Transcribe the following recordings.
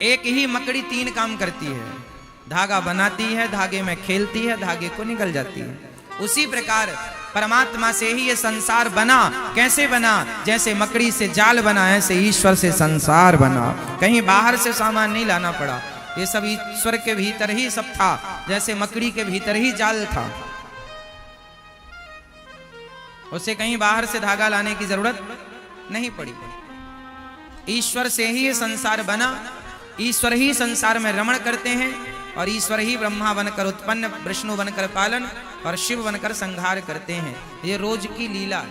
एक ही मकड़ी तीन काम करती है, धागा बनाती है, धागे में खेलती है, धागे को निकल जाती है। उसी प्रकार परमात्मा से ही ये संसार बना। कैसे बना? जैसे मकड़ी से जाल बना, ऐसे ईश्वर से संसार बना। कहीं बाहर से सामान नहीं लाना पड़ा, ये सब ईश्वर के भीतर ही सब था। जैसे मकड़ी के भीतर ही जाल था, उसे कहीं बाहर से धागा लाने की जरूरत नहीं पड़ी। ईश्वर से ही ये संसार बना, ईश्वर ही संसार में रमण करते हैं, और ईश्वर ही ब्रह्मा बनकर उत्पन्न, विष्णु बनकर पालन और शिव बनकर संहार करते हैं। ये रोज की लीला।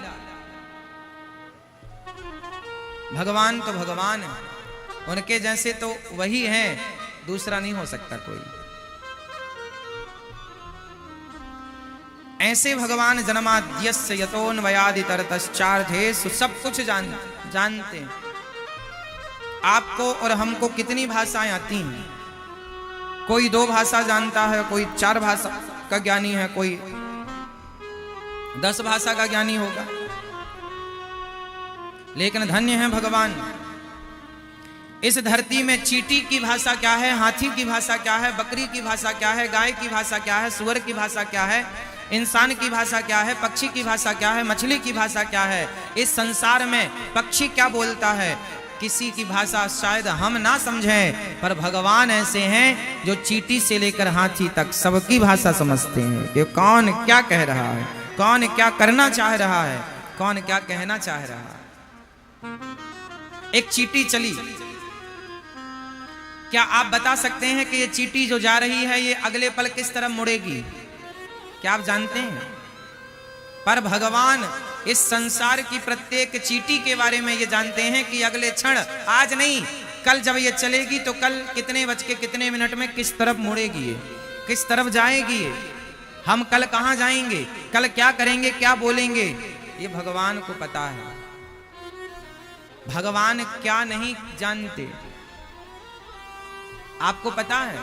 भगवान तो भगवान है, उनके जैसे तो वही है, दूसरा नहीं हो सकता कोई। ऐसे भगवान जन्माद्यस्य यतोऽन्वयादितरतश्चार्थेषु सब कुछ जानते हैं। आपको और हमको कितनी भाषाएं आती हैं? कोई 2 भाषा जानता है, कोई 4 भाषा का ज्ञानी है, कोई 10 भाषा का ज्ञानी होगा। लेकिन धन्य है भगवान, इस धरती में चींटी की भाषा क्या है, हाथी की भाषा क्या है, बकरी की भाषा क्या है, गाय की भाषा क्या है, सुअर की भाषा क्या है, इंसान की भाषा क्या है, पक्षी की भाषा क्या है, मछली की भाषा क्या है। इस संसार में पक्षी क्या बोलता है, किसी की भाषा शायद हम ना समझें, पर भगवान ऐसे हैं जो चींटी से लेकर हाथी तक सबकी भाषा समझते हैं कि कौन क्या कह रहा है, कौन क्या करना चाह रहा है, कौन क्या कहना चाह रहा है। एक चींटी चली, क्या आप बता सकते हैं कि ये चींटी जो जा रही है ये अगले पल किस तरफ मुड़ेगी? क्या आप जानते हैं? पर भगवान इस संसार की प्रत्येक चींटी के बारे में ये जानते हैं कि अगले क्षण, आज नहीं कल जब ये चलेगी तो कल कितने बज के कितने मिनट में किस तरफ मुड़ेगी, ये किस तरफ जाएगी, ये हम कल कहां जाएंगे, कल क्या करेंगे, क्या बोलेंगे, ये भगवान को पता है। भगवान क्या नहीं जानते, आपको पता है?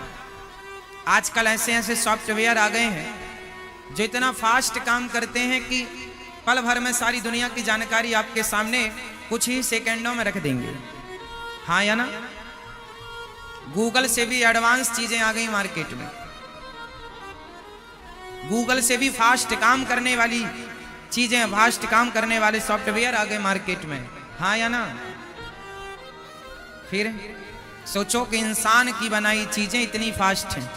आजकल ऐसे ऐसे सॉफ्टवेयर आ गए हैं जो इतना फास्ट काम करते हैं कि पल भर में सारी दुनिया की जानकारी आपके सामने कुछ ही सेकंडों में रख देंगे। हाँ या ना? गूगल से भी एडवांस चीजें आ गई मार्केट में, गूगल से भी फास्ट काम करने वाली चीजें, फास्ट काम करने वाले सॉफ्टवेयर आ गए मार्केट में। हाँ या ना? फिर सोचो कि इंसान की बनाई चीजें इतनी फास्ट हैं,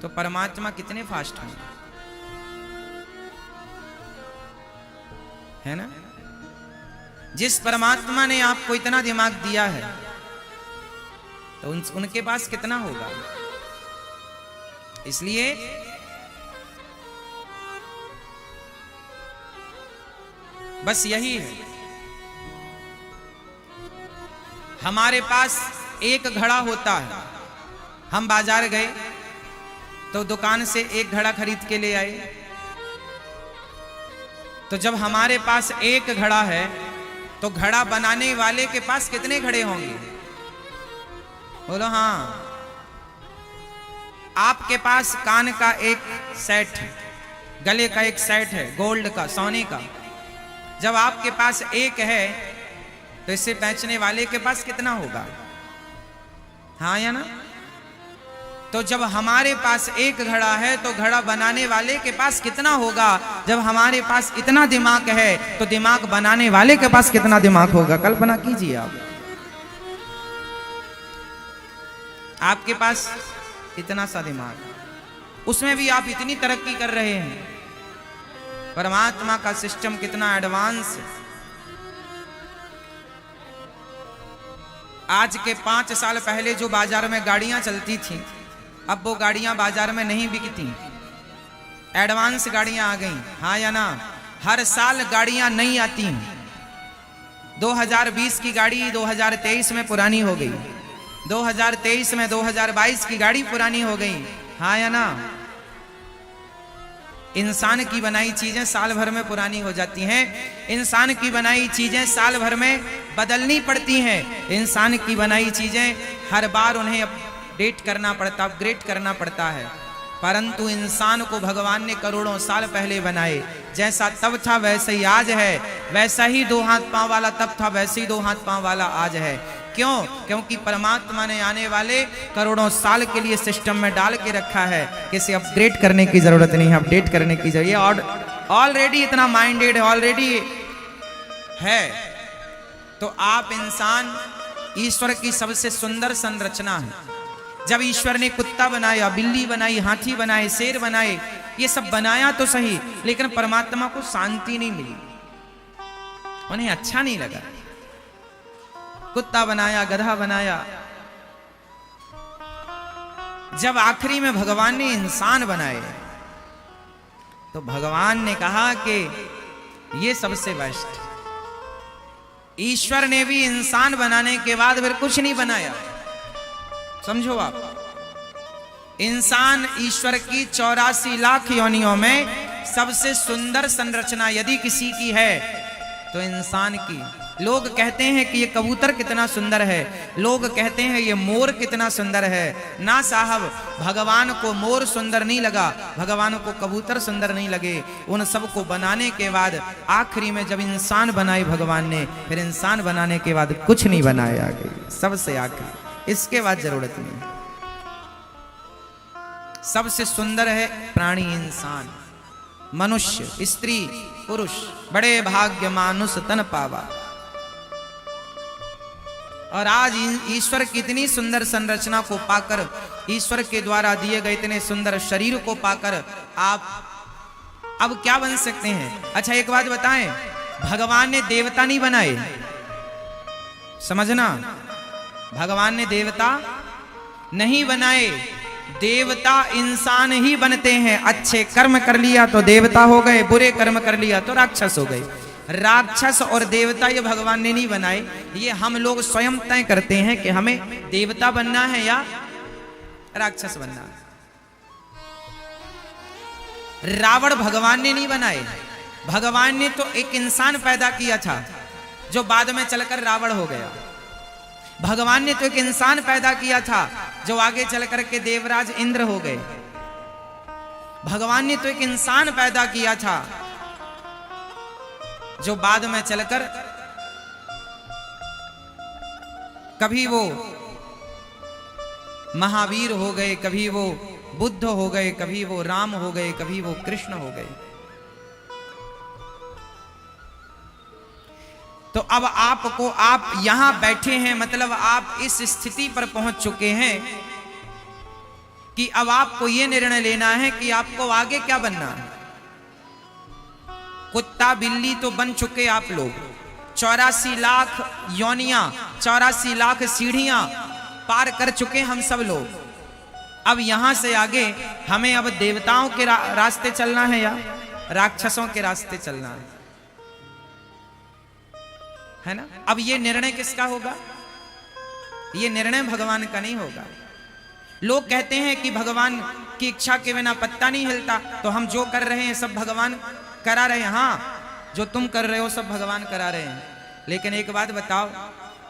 तो परमात्मा कितने फास्ट हैं, है ना? जिस परमात्मा ने आपको इतना दिमाग दिया है तो उनके पास कितना होगा। इसलिए बस यही है, हमारे पास एक घड़ा होता है। हम बाजार गए तो दुकान से एक घड़ा खरीद के ले आए, तो जब हमारे पास एक घड़ा है तो घड़ा बनाने वाले के पास कितने घड़े होंगे? बोलो हाँ। आपके पास कान का एक सेट है, गले का एक सेट है, गोल्ड का, सोने का। जब आपके पास एक है तो इसे बेचने वाले के पास कितना होगा? हाँ या ना? तो जब हमारे पास एक घड़ा है तो घड़ा बनाने वाले के पास कितना होगा? जब हमारे पास इतना दिमाग है तो दिमाग बनाने वाले के पास कितना दिमाग होगा? कल्पना कीजिए आप। आपके पास इतना सा दिमाग, उसमें भी आप इतनी तरक्की कर रहे हैं। परमात्मा का सिस्टम कितना एडवांस है। आज के 5 साल पहले जो बाजार में गाड़ियां चलती थी, अब वो गाड़ियां बाजार में नहीं बिकती, एडवांस गाड़ियां आ गई। हाँ या ना? हर साल गाड़ियां नई आती हैं। 2020 की गाड़ी 2023 में पुरानी हो गई, 2023 में 2022 की गाड़ी पुरानी हो गई। हाँ या ना? इंसान की बनाई चीजें साल भर में पुरानी हो जाती हैं। इंसान की बनाई चीजें साल भर में बदलनी पड़ती हैं। इंसान की बनाई चीजें हर बार उन्हें अपडेट करना पड़ता, अपग्रेड करना पड़ता है। परंतु इंसान को भगवान ने करोड़ों साल पहले बनाए। जैसा तब था वैसे ही आज है, वैसा ही 2 हाथ पांव वाला तब था वैसे ही 2 हाथ पांव वाला आज है। क्यों? क्योंकि परमात्मा ने आने वाले करोड़ों साल के लिए सिस्टम में डाल के रखा है, किसी अपग्रेड करने की जरूरत नहीं है, अपडेट करने की जरूरत है, ऑलरेडी इतना माइंडेड है, ऑलरेडी है। तो आप इंसान ईश्वर की सबसे सुंदर संरचना है। जब ईश्वर ने कुत्ता बनाया, बिल्ली बनाई, हाथी बनाए, शेर बनाए, ये सब बनाया तो सही, लेकिन परमात्मा को शांति नहीं मिली, उन्हें अच्छा नहीं लगा। कुत्ता बनाया, गधा बनाया, जब आखिरी में भगवान ने इंसान बनाए तो भगवान ने कहा कि ये सबसे बेस्ट। ईश्वर ने भी इंसान बनाने के बाद फिर कुछ नहीं बनाया, समझो आप। इंसान ईश्वर की 84 लाख योनियों में सबसे सुंदर संरचना यदि किसी की है तो इंसान की। लोग कहते हैं कि ये कबूतर कितना सुंदर है, लोग कहते हैं ये मोर कितना सुंदर है। ना साहब, भगवान को मोर सुंदर नहीं लगा, भगवान को कबूतर सुंदर नहीं लगे। उन सबको बनाने के बाद आखिरी में जब इंसान बनाए भगवान ने, फिर इंसान बनाने के बाद कुछ नहीं बनाया आगे, सबसे आखिरी, इसके बाद जरूरत नहीं। सबसे सुंदर है प्राणी इंसान, मनुष्य, स्त्री, पुरुष, बड़े भाग्य मानुष तन पावा। और आज ईश्वर की इतनी सुंदर संरचना को पाकर, ईश्वर के द्वारा दिए गए इतने सुंदर शरीर को पाकर आप अब क्या बन सकते हैं? अच्छा एक बात बताएं, भगवान ने देवता नहीं बनाए, समझना, भगवान ने देवता नहीं बनाए, देवता इंसान ही बनते हैं। अच्छे कर्म कर लिया तो देवता हो गए, बुरे कर्म कर लिया तो राक्षस हो गए। राक्षस और देवता ये भगवान ने नहीं बनाए, ये हम लोग स्वयं तय करते हैं कि हमें देवता बनना है या राक्षस बनना है। रावण भगवान ने नहीं बनाए, भगवान ने तो एक इंसान पैदा किया था जो बाद में चलकर रावण हो गया। भगवान ने तो एक इंसान पैदा किया था जो आगे चल करके देवराज इंद्र हो गए। भगवान ने तो एक इंसान पैदा किया था जो बाद में चलकर कभी वो महावीर हो गए, कभी वो बुद्ध हो गए, कभी वो राम हो गए, कभी वो कृष्ण हो गए। तो अब आपको, आप यहां बैठे हैं, मतलब आप इस स्थिति पर पहुंच चुके हैं कि अब आपको यह निर्णय लेना है कि आपको आगे क्या बनना है। कुत्ता बिल्ली तो बन चुके आप लोग, 84 लाख योनियां, 84 लाख सीढ़ियां पार कर चुके हम सब लोग। अब यहां से आगे हमें अब देवताओं के रास्ते चलना है या राक्षसों के रास्ते चलना है ना? अब ये निर्णय किसका होगा? ये निर्णय भगवान का नहीं होगा। लोग कहते हैं कि भगवान की इच्छा के बिना पत्ता नहीं हिलता, तो हम जो कर रहे हैं सब भगवान करा रहे हैं। हाँ, जो तुम कर रहे हो सब भगवान करा रहे हैं, लेकिन एक बात बताओ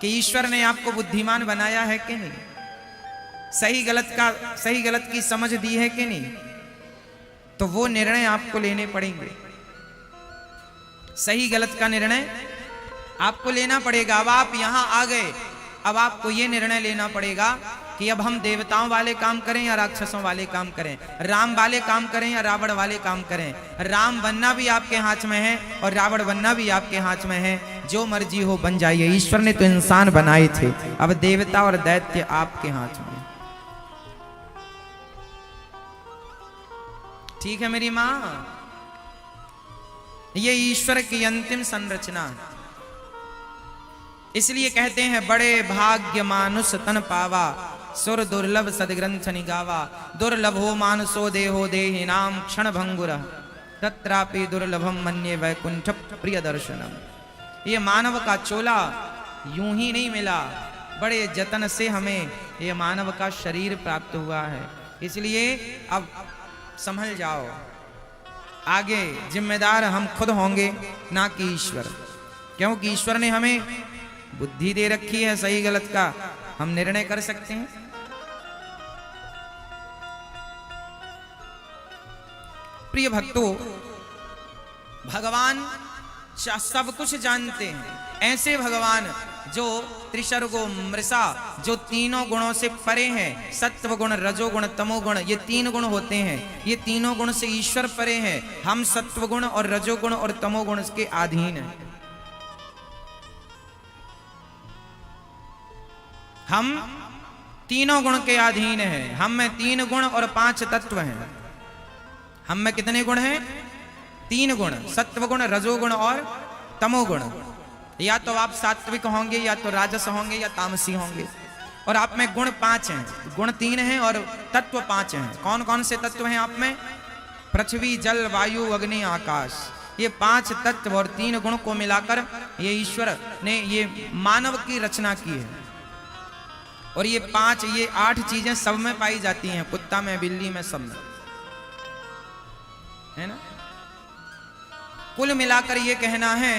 कि ईश्वर ने आपको बुद्धिमान बनाया है कि नहीं? सही गलत की समझ दी है कि नहीं? तो वो निर्णय आपको लेने पड़ेंगे, सही गलत का निर्णय आपको लेना पड़ेगा। अब आप यहां आ गए, अब आपको ये निर्णय लेना पड़ेगा कि अब हम देवताओं वाले काम करें या राक्षसों वाले काम करें, राम वाले काम करें या रावण वाले काम करें। राम बनना भी आपके हाथ में है और रावण बनना भी आपके हाथ में है, जो मर्जी हो बन जाइए। ईश्वर ने तो इंसान बनाए थे, अब देवता और दैत्य आपके हाथ में। ठीक है मेरी मां, ये ईश्वर की अंतिम संरचना है। इसलिए कहते हैं बड़े भाग्य मानुष तन पावा, सुर दुर्लभ सदग्रंथ निगावा। दुर्लभो मानसो देहो देहि नाम क्षण भंगुर, तत्रापि दुर्लभम मन्ये वैकुंठ प्रिय दर्शनम। ये मानव का चोला यूं ही नहीं मिला, बड़े जतन से हमें ये मानव का शरीर प्राप्त हुआ है। इसलिए अब संभल जाओ, आगे जिम्मेदार हम खुद होंगे ना कि ईश्वर, क्योंकि ईश्वर ने हमें बुद्धि दे रखी है, सही गलत का हम निर्णय कर सकते हैं। प्रिय भक्तों, भगवान सब कुछ जानते हैं। ऐसे भगवान जो त्रिशर्गो मृषा, जो तीनों गुणों से परे हैं, सत्व गुण, रजोगुण, तमोगुण, ये 3 गुण होते हैं। ये तीनों गुण से ईश्वर परे हैं। हम सत्व गुण और रजोगुण और तमोगुण के अधीन हैं। हम तीनों गुण के अधीन हैं। हम में 3 गुण और 5 तत्व हैं। हम में कितने गुण हैं? 3 गुण, सत्व गुण, रजोगुण और तमोगुण। या तो आप सात्विक होंगे, या तो राजस होंगे, या तामसी होंगे। और आप में गुण 5 हैं, गुण 3 हैं और तत्व 5 हैं। कौन कौन से तत्व हैं आप में? पृथ्वी, जल, वायु, अग्नि, आकाश। ये 5 तत्व और 3 गुण को मिलाकर ये ईश्वर ने ये मानव की रचना की है। और ये 8 चीजें सब में पाई जाती हैं, कुत्ता में, बिल्ली में, सब में, है ना। कुल मिलाकर ये कहना है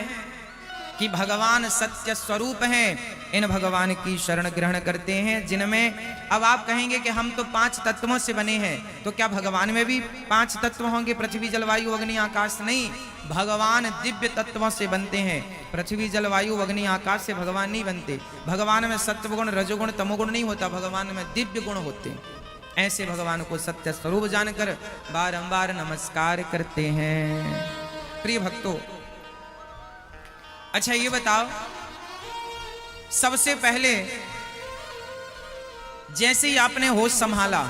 कि भगवान सत्य स्वरूप हैं। इन भगवान की शरण ग्रहण करते हैं जिनमें, अब आप कहेंगे कि हम तो 5 तत्वों से बने हैं, तो क्या भगवान में भी 5 तत्व होंगे? पृथ्वी, जलवायु, अग्नि, आकाश? नहीं, भगवान दिव्य तत्वों से बनते हैं। पृथ्वी, जलवायु, अग्नि, आकाश से भगवान नहीं बनते। भगवान में सत्वगुण, रजोगुण, तमोगुण नहीं होता, भगवान में दिव्य गुण होते हैं। ऐसे भगवान को सत्य स्वरूप जानकर बारंबार नमस्कार करते हैं। प्रिय भक्तों, अच्छा ये बताओ, सबसे पहले जैसे ही आपने होश संभाला,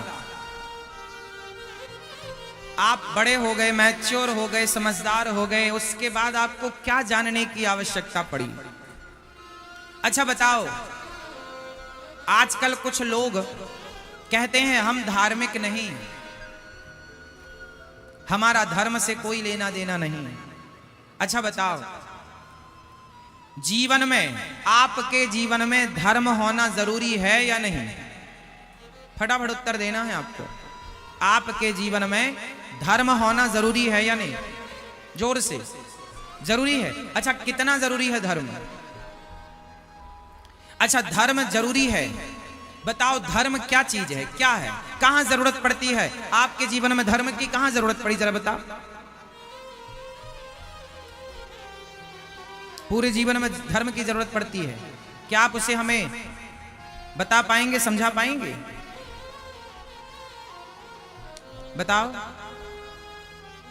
आप बड़े हो गए, मैच्योर हो गए, समझदार हो गए, उसके बाद आपको क्या जानने की आवश्यकता पड़ी? अच्छा बताओ, आजकल कुछ लोग कहते हैं हम धार्मिक नहीं, हमारा धर्म से कोई लेना देना नहीं। अच्छा बताओ, जीवन में, आपके जीवन में धर्म होना जरूरी है या नहीं? फटाफट उत्तर देना है आपको। आपके जीवन में धर्म होना जरूरी है या नहीं? जोर से। जरूरी है। अच्छा, कितना जरूरी है धर्म? अच्छा, धर्म जरूरी है। बताओ धर्म क्या चीज है, क्या है, कहां जरूरत पड़ती है? आपके जीवन में धर्म की कहां जरूरत पड़ी, जरा बताओ। पूरे जीवन में धर्म की जरूरत पड़ती है। क्या आप उसे हमें बता पाएंगे, समझा पाएंगे? बताओ,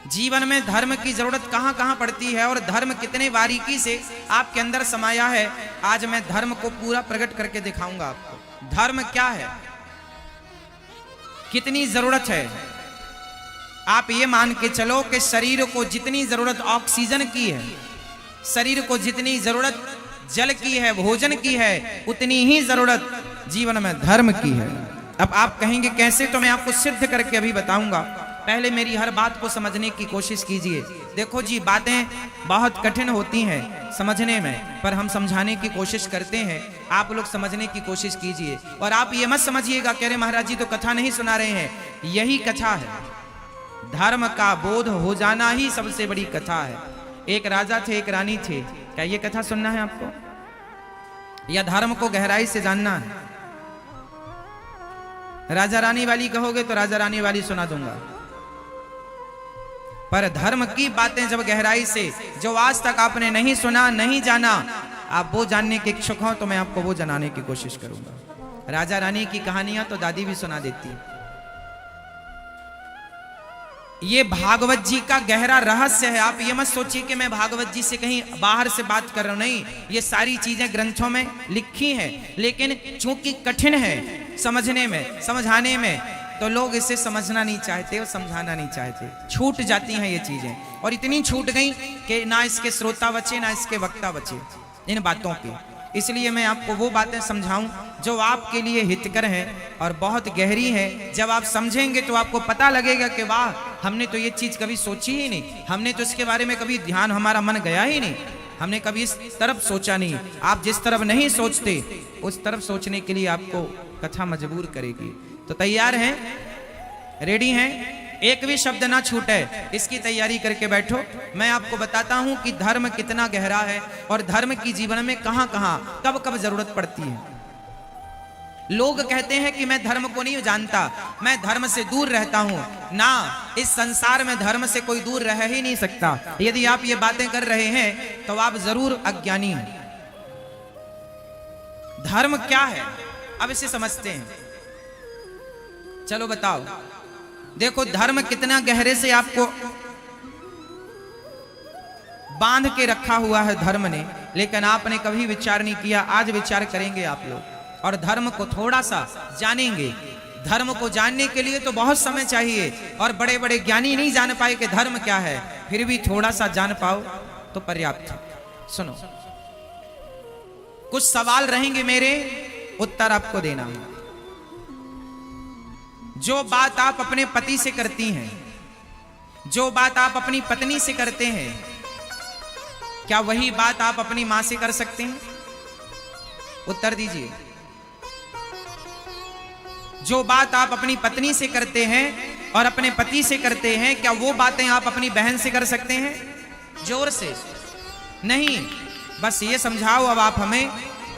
जीवन में धर्म की जरूरत कहां कहां पड़ती है और धर्म कितने बारीकी से आपके अंदर समाया है। आज मैं धर्म को पूरा प्रकट करके दिखाऊंगा आपको। धर्म क्या है, कितनी जरूरत है। आप ये मान के चलो कि शरीर को जितनी जरूरत ऑक्सीजन की है, शरीर को जितनी जरूरत जल की है, भोजन की है, उतनी ही जरूरत जीवन में धर्म की है। अब आप कहेंगे कैसे, तो मैं आपको सिद्ध करके अभी बताऊंगा। पहले मेरी हर बात को समझने की कोशिश कीजिए। देखो जी, बातें बहुत कठिन होती हैं समझने में, पर हम समझाने की कोशिश करते हैं। आप लोग समझने की कोशिश कीजिए। और आप ये मत समझिएगा कह रहे महाराज जी तो कथा नहीं सुना रहे हैं। यही कथा है, धर्म का बोध हो जाना ही सबसे बड़ी कथा है। एक राजा थे, एक रानी थे। क्या ये कथा सुनना है आपको, या धर्म को गहराई से जानना है? राजा रानी वाली कहोगे तो राजा रानी वाली सुना दूंगा, पर धर्म की बातें जब गहराई से, जो आज तक आपने नहीं सुना, नहीं जाना, आप वो जानने के इच्छुक हो, तो मैं आपको वो जनाने की कोशिश करूंगा। राजा रानी की कहानियां तो दादी भी सुना देती है। ये भागवत जी का गहरा रहस्य है। आप ये मत सोचिए कि मैं भागवत जी से कहीं बाहर से बात कर रहा हूं, नहीं, ये सारी चीजें ग्रंथों में लिखी हैं, लेकिन चूंकि कठिन है समझने में, समझाने में, तो लोग इसे समझना नहीं चाहते और समझाना नहीं चाहते। छूट जाती हैं ये चीजें, और इतनी छूट गई कि ना इसके श्रोता बचे, ना इसके वक्ता बचे इन बातों के। इसलिए मैं आपको वो बातें समझाऊं जो आपके लिए हितकर हैं और बहुत गहरी हैं। जब आप समझेंगे तो आपको पता लगेगा कि वाह, हमने तो ये चीज कभी सोची ही नहीं, हमने तो इसके बारे में कभी ध्यान, हमारा मन गया ही नहीं, हमने कभी इस तरफ सोचा नहीं। आप जिस तरफ नहीं सोचते उस तरफ सोचने के लिए आपको कथा मजबूर करेगी। तो तैयार हैं, रेडी हैं? एक भी शब्द ना छूटे, इसकी तैयारी करके बैठो। मैं आपको बताता हूं कि धर्म कितना गहरा है और धर्म की जीवन में कहां कहां, कब कब जरूरत पड़ती है। लोग कहते हैं कि मैं धर्म को नहीं जानता, मैं धर्म से दूर रहता हूं। ना, इस संसार में धर्म से कोई दूर रह ही नहीं सकता। यदि आप ये बातें कर रहे हैं तो आप जरूर अज्ञानी हैं। धर्म क्या है, अब इसे समझते हैं। चलो बताओ, देखो धर्म कितना गहरे से आपको बांध के रखा हुआ है धर्म ने, लेकिन आपने कभी विचार नहीं किया। आज विचार करेंगे आप लोग और धर्म को थोड़ा सा जानेंगे। धर्म को जानने के लिए तो बहुत समय चाहिए और बड़े बड़े ज्ञानी नहीं जान पाए कि धर्म क्या है, फिर भी थोड़ा सा जान पाओ तो पर्याप्त है। सुनो, कुछ सवाल रहेंगे मेरे, उत्तर आपको देना है। जो बात आप अपने पति से करती हैं, जो बात आप अपनी पत्नी से करते हैं, क्या वही बात आप अपनी मां से कर सकते हैं? उत्तर दीजिए। जो बात आप अपनी पत्नी से करते हैं और अपने पति से करते हैं, क्या वो बातें आप अपनी बहन से कर सकते हैं? जोर से नहीं। बस ये समझाओ अब आप हमें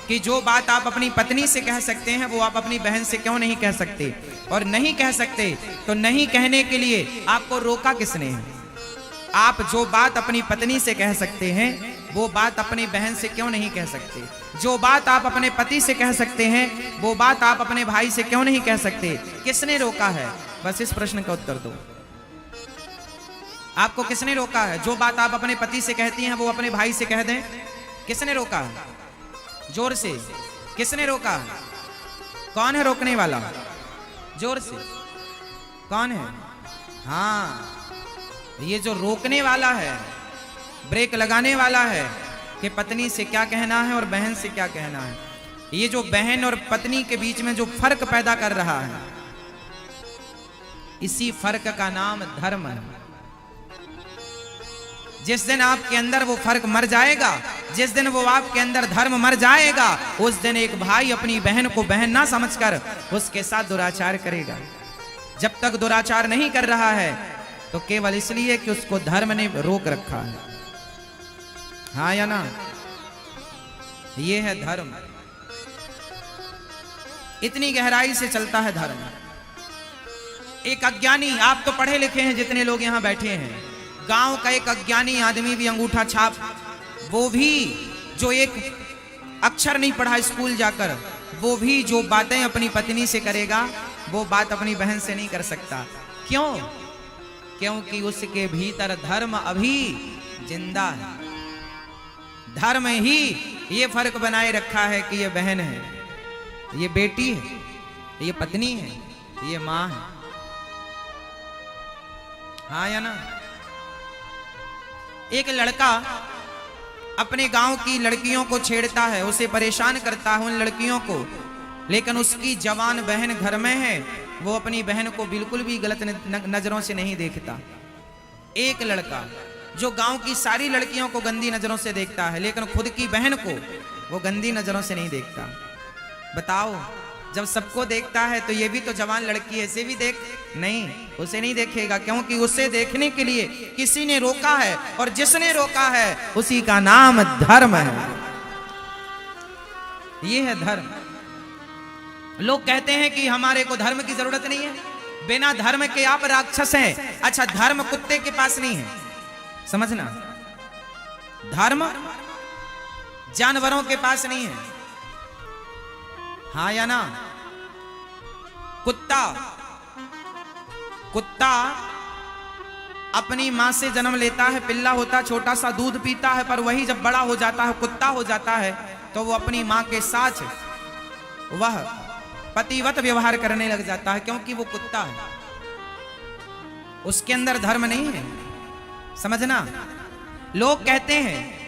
कि जो बात आप अपनी पत्नी से कह सकते हैं वो आप अपनी बहन से क्यों नहीं कह सकते? और नहीं कह सकते तो नहीं कहने के लिए आपको रोका किसने है? आप जो बात अपनी पत्नी से कह सकते हैं वो बात अपनी बहन से क्यों नहीं कह सकते? जो बात आप अपने पति से कह सकते हैं वो बात आप अपने भाई से क्यों नहीं कह सकते? किसने रोका है? बस इस प्रश्न का उत्तर दो। आपको किसने रोका है? जो बात आप अपने पति से कहती हैं वो अपने भाई से कह दें, किसने रोका है? जोर से, किसने रोका है? कौन है रोकने वाला? जोर से, कौन है? हाँ, ये जो रोकने वाला है, ब्रेक लगाने वाला है कि पत्नी से क्या कहना है और बहन से क्या कहना है। ये जो बहन और पत्नी के बीच में जो फर्क पैदा कर रहा है, इसी फर्क का नाम धर्म है। जिस दिन आपके अंदर वो फर्क मर जाएगा, जिस दिन वो आपके अंदर धर्म मर जाएगा, उस दिन एक भाई अपनी बहन को बहन ना समझकर उसके साथ दुराचार करेगा। जब तक दुराचार नहीं कर रहा है तो केवल इसलिए कि उसको धर्म ने रोक रखा है। हाँ या ना? ये है धर्म। इतनी गहराई से चलता है धर्म। एक अज्ञानी, आप तो पढ़े लिखे हैं जितने लोग यहां बैठे हैं, गांव का एक अज्ञानी आदमी भी अंगूठा छाप, वो भी जो एक अक्षर नहीं पढ़ा स्कूल जाकर, वो भी जो बातें अपनी पत्नी से करेगा वो बात अपनी बहन से नहीं कर सकता। क्यों? क्योंकि उसके भीतर धर्म अभी जिंदा है। धर्म ही ये फर्क बनाए रखा है कि ये बहन है, ये बेटी है, ये पत्नी है, ये मां है। हाँ या ना? एक लड़का अपने गांव की लड़कियों को छेड़ता है, उसे परेशान करता है उन लड़कियों को, लेकिन उसकी जवान बहन घर में है, वो अपनी बहन को बिल्कुल भी गलत नजरों से नहीं देखता। एक लड़का जो गांव की सारी लड़कियों को गंदी नजरों से देखता है, लेकिन खुद की बहन को वो गंदी नजरों से नहीं देखता। बताओ, जब सबको देखता है तो ये भी तो जवान लड़की है, इसे भी देख, नहीं, उसे नहीं देखेगा, क्योंकि उसे देखने के लिए किसी ने रोका है, और जिसने रोका है उसी का नाम धर्म है। ये है धर्म। लोग कहते हैं कि हमारे को धर्म की जरूरत नहीं है, बिना धर्म के आप राक्षस हैं। अच्छा, धर्म कुत्ते के पास नहीं है, समझना। धर्म जानवरों के पास नहीं है। हाँ या ना? कुत्ता अपनी मां से जन्म लेता है, पिल्ला होता, छोटा सा दूध पीता है, पर वही जब बड़ा हो जाता है, कुत्ता हो जाता है, तो वो अपनी मां के साथ वह पतिवत व्यवहार करने लग जाता है, क्योंकि वो कुत्ता है, उसके अंदर धर्म नहीं है। समझना। लोग कहते हैं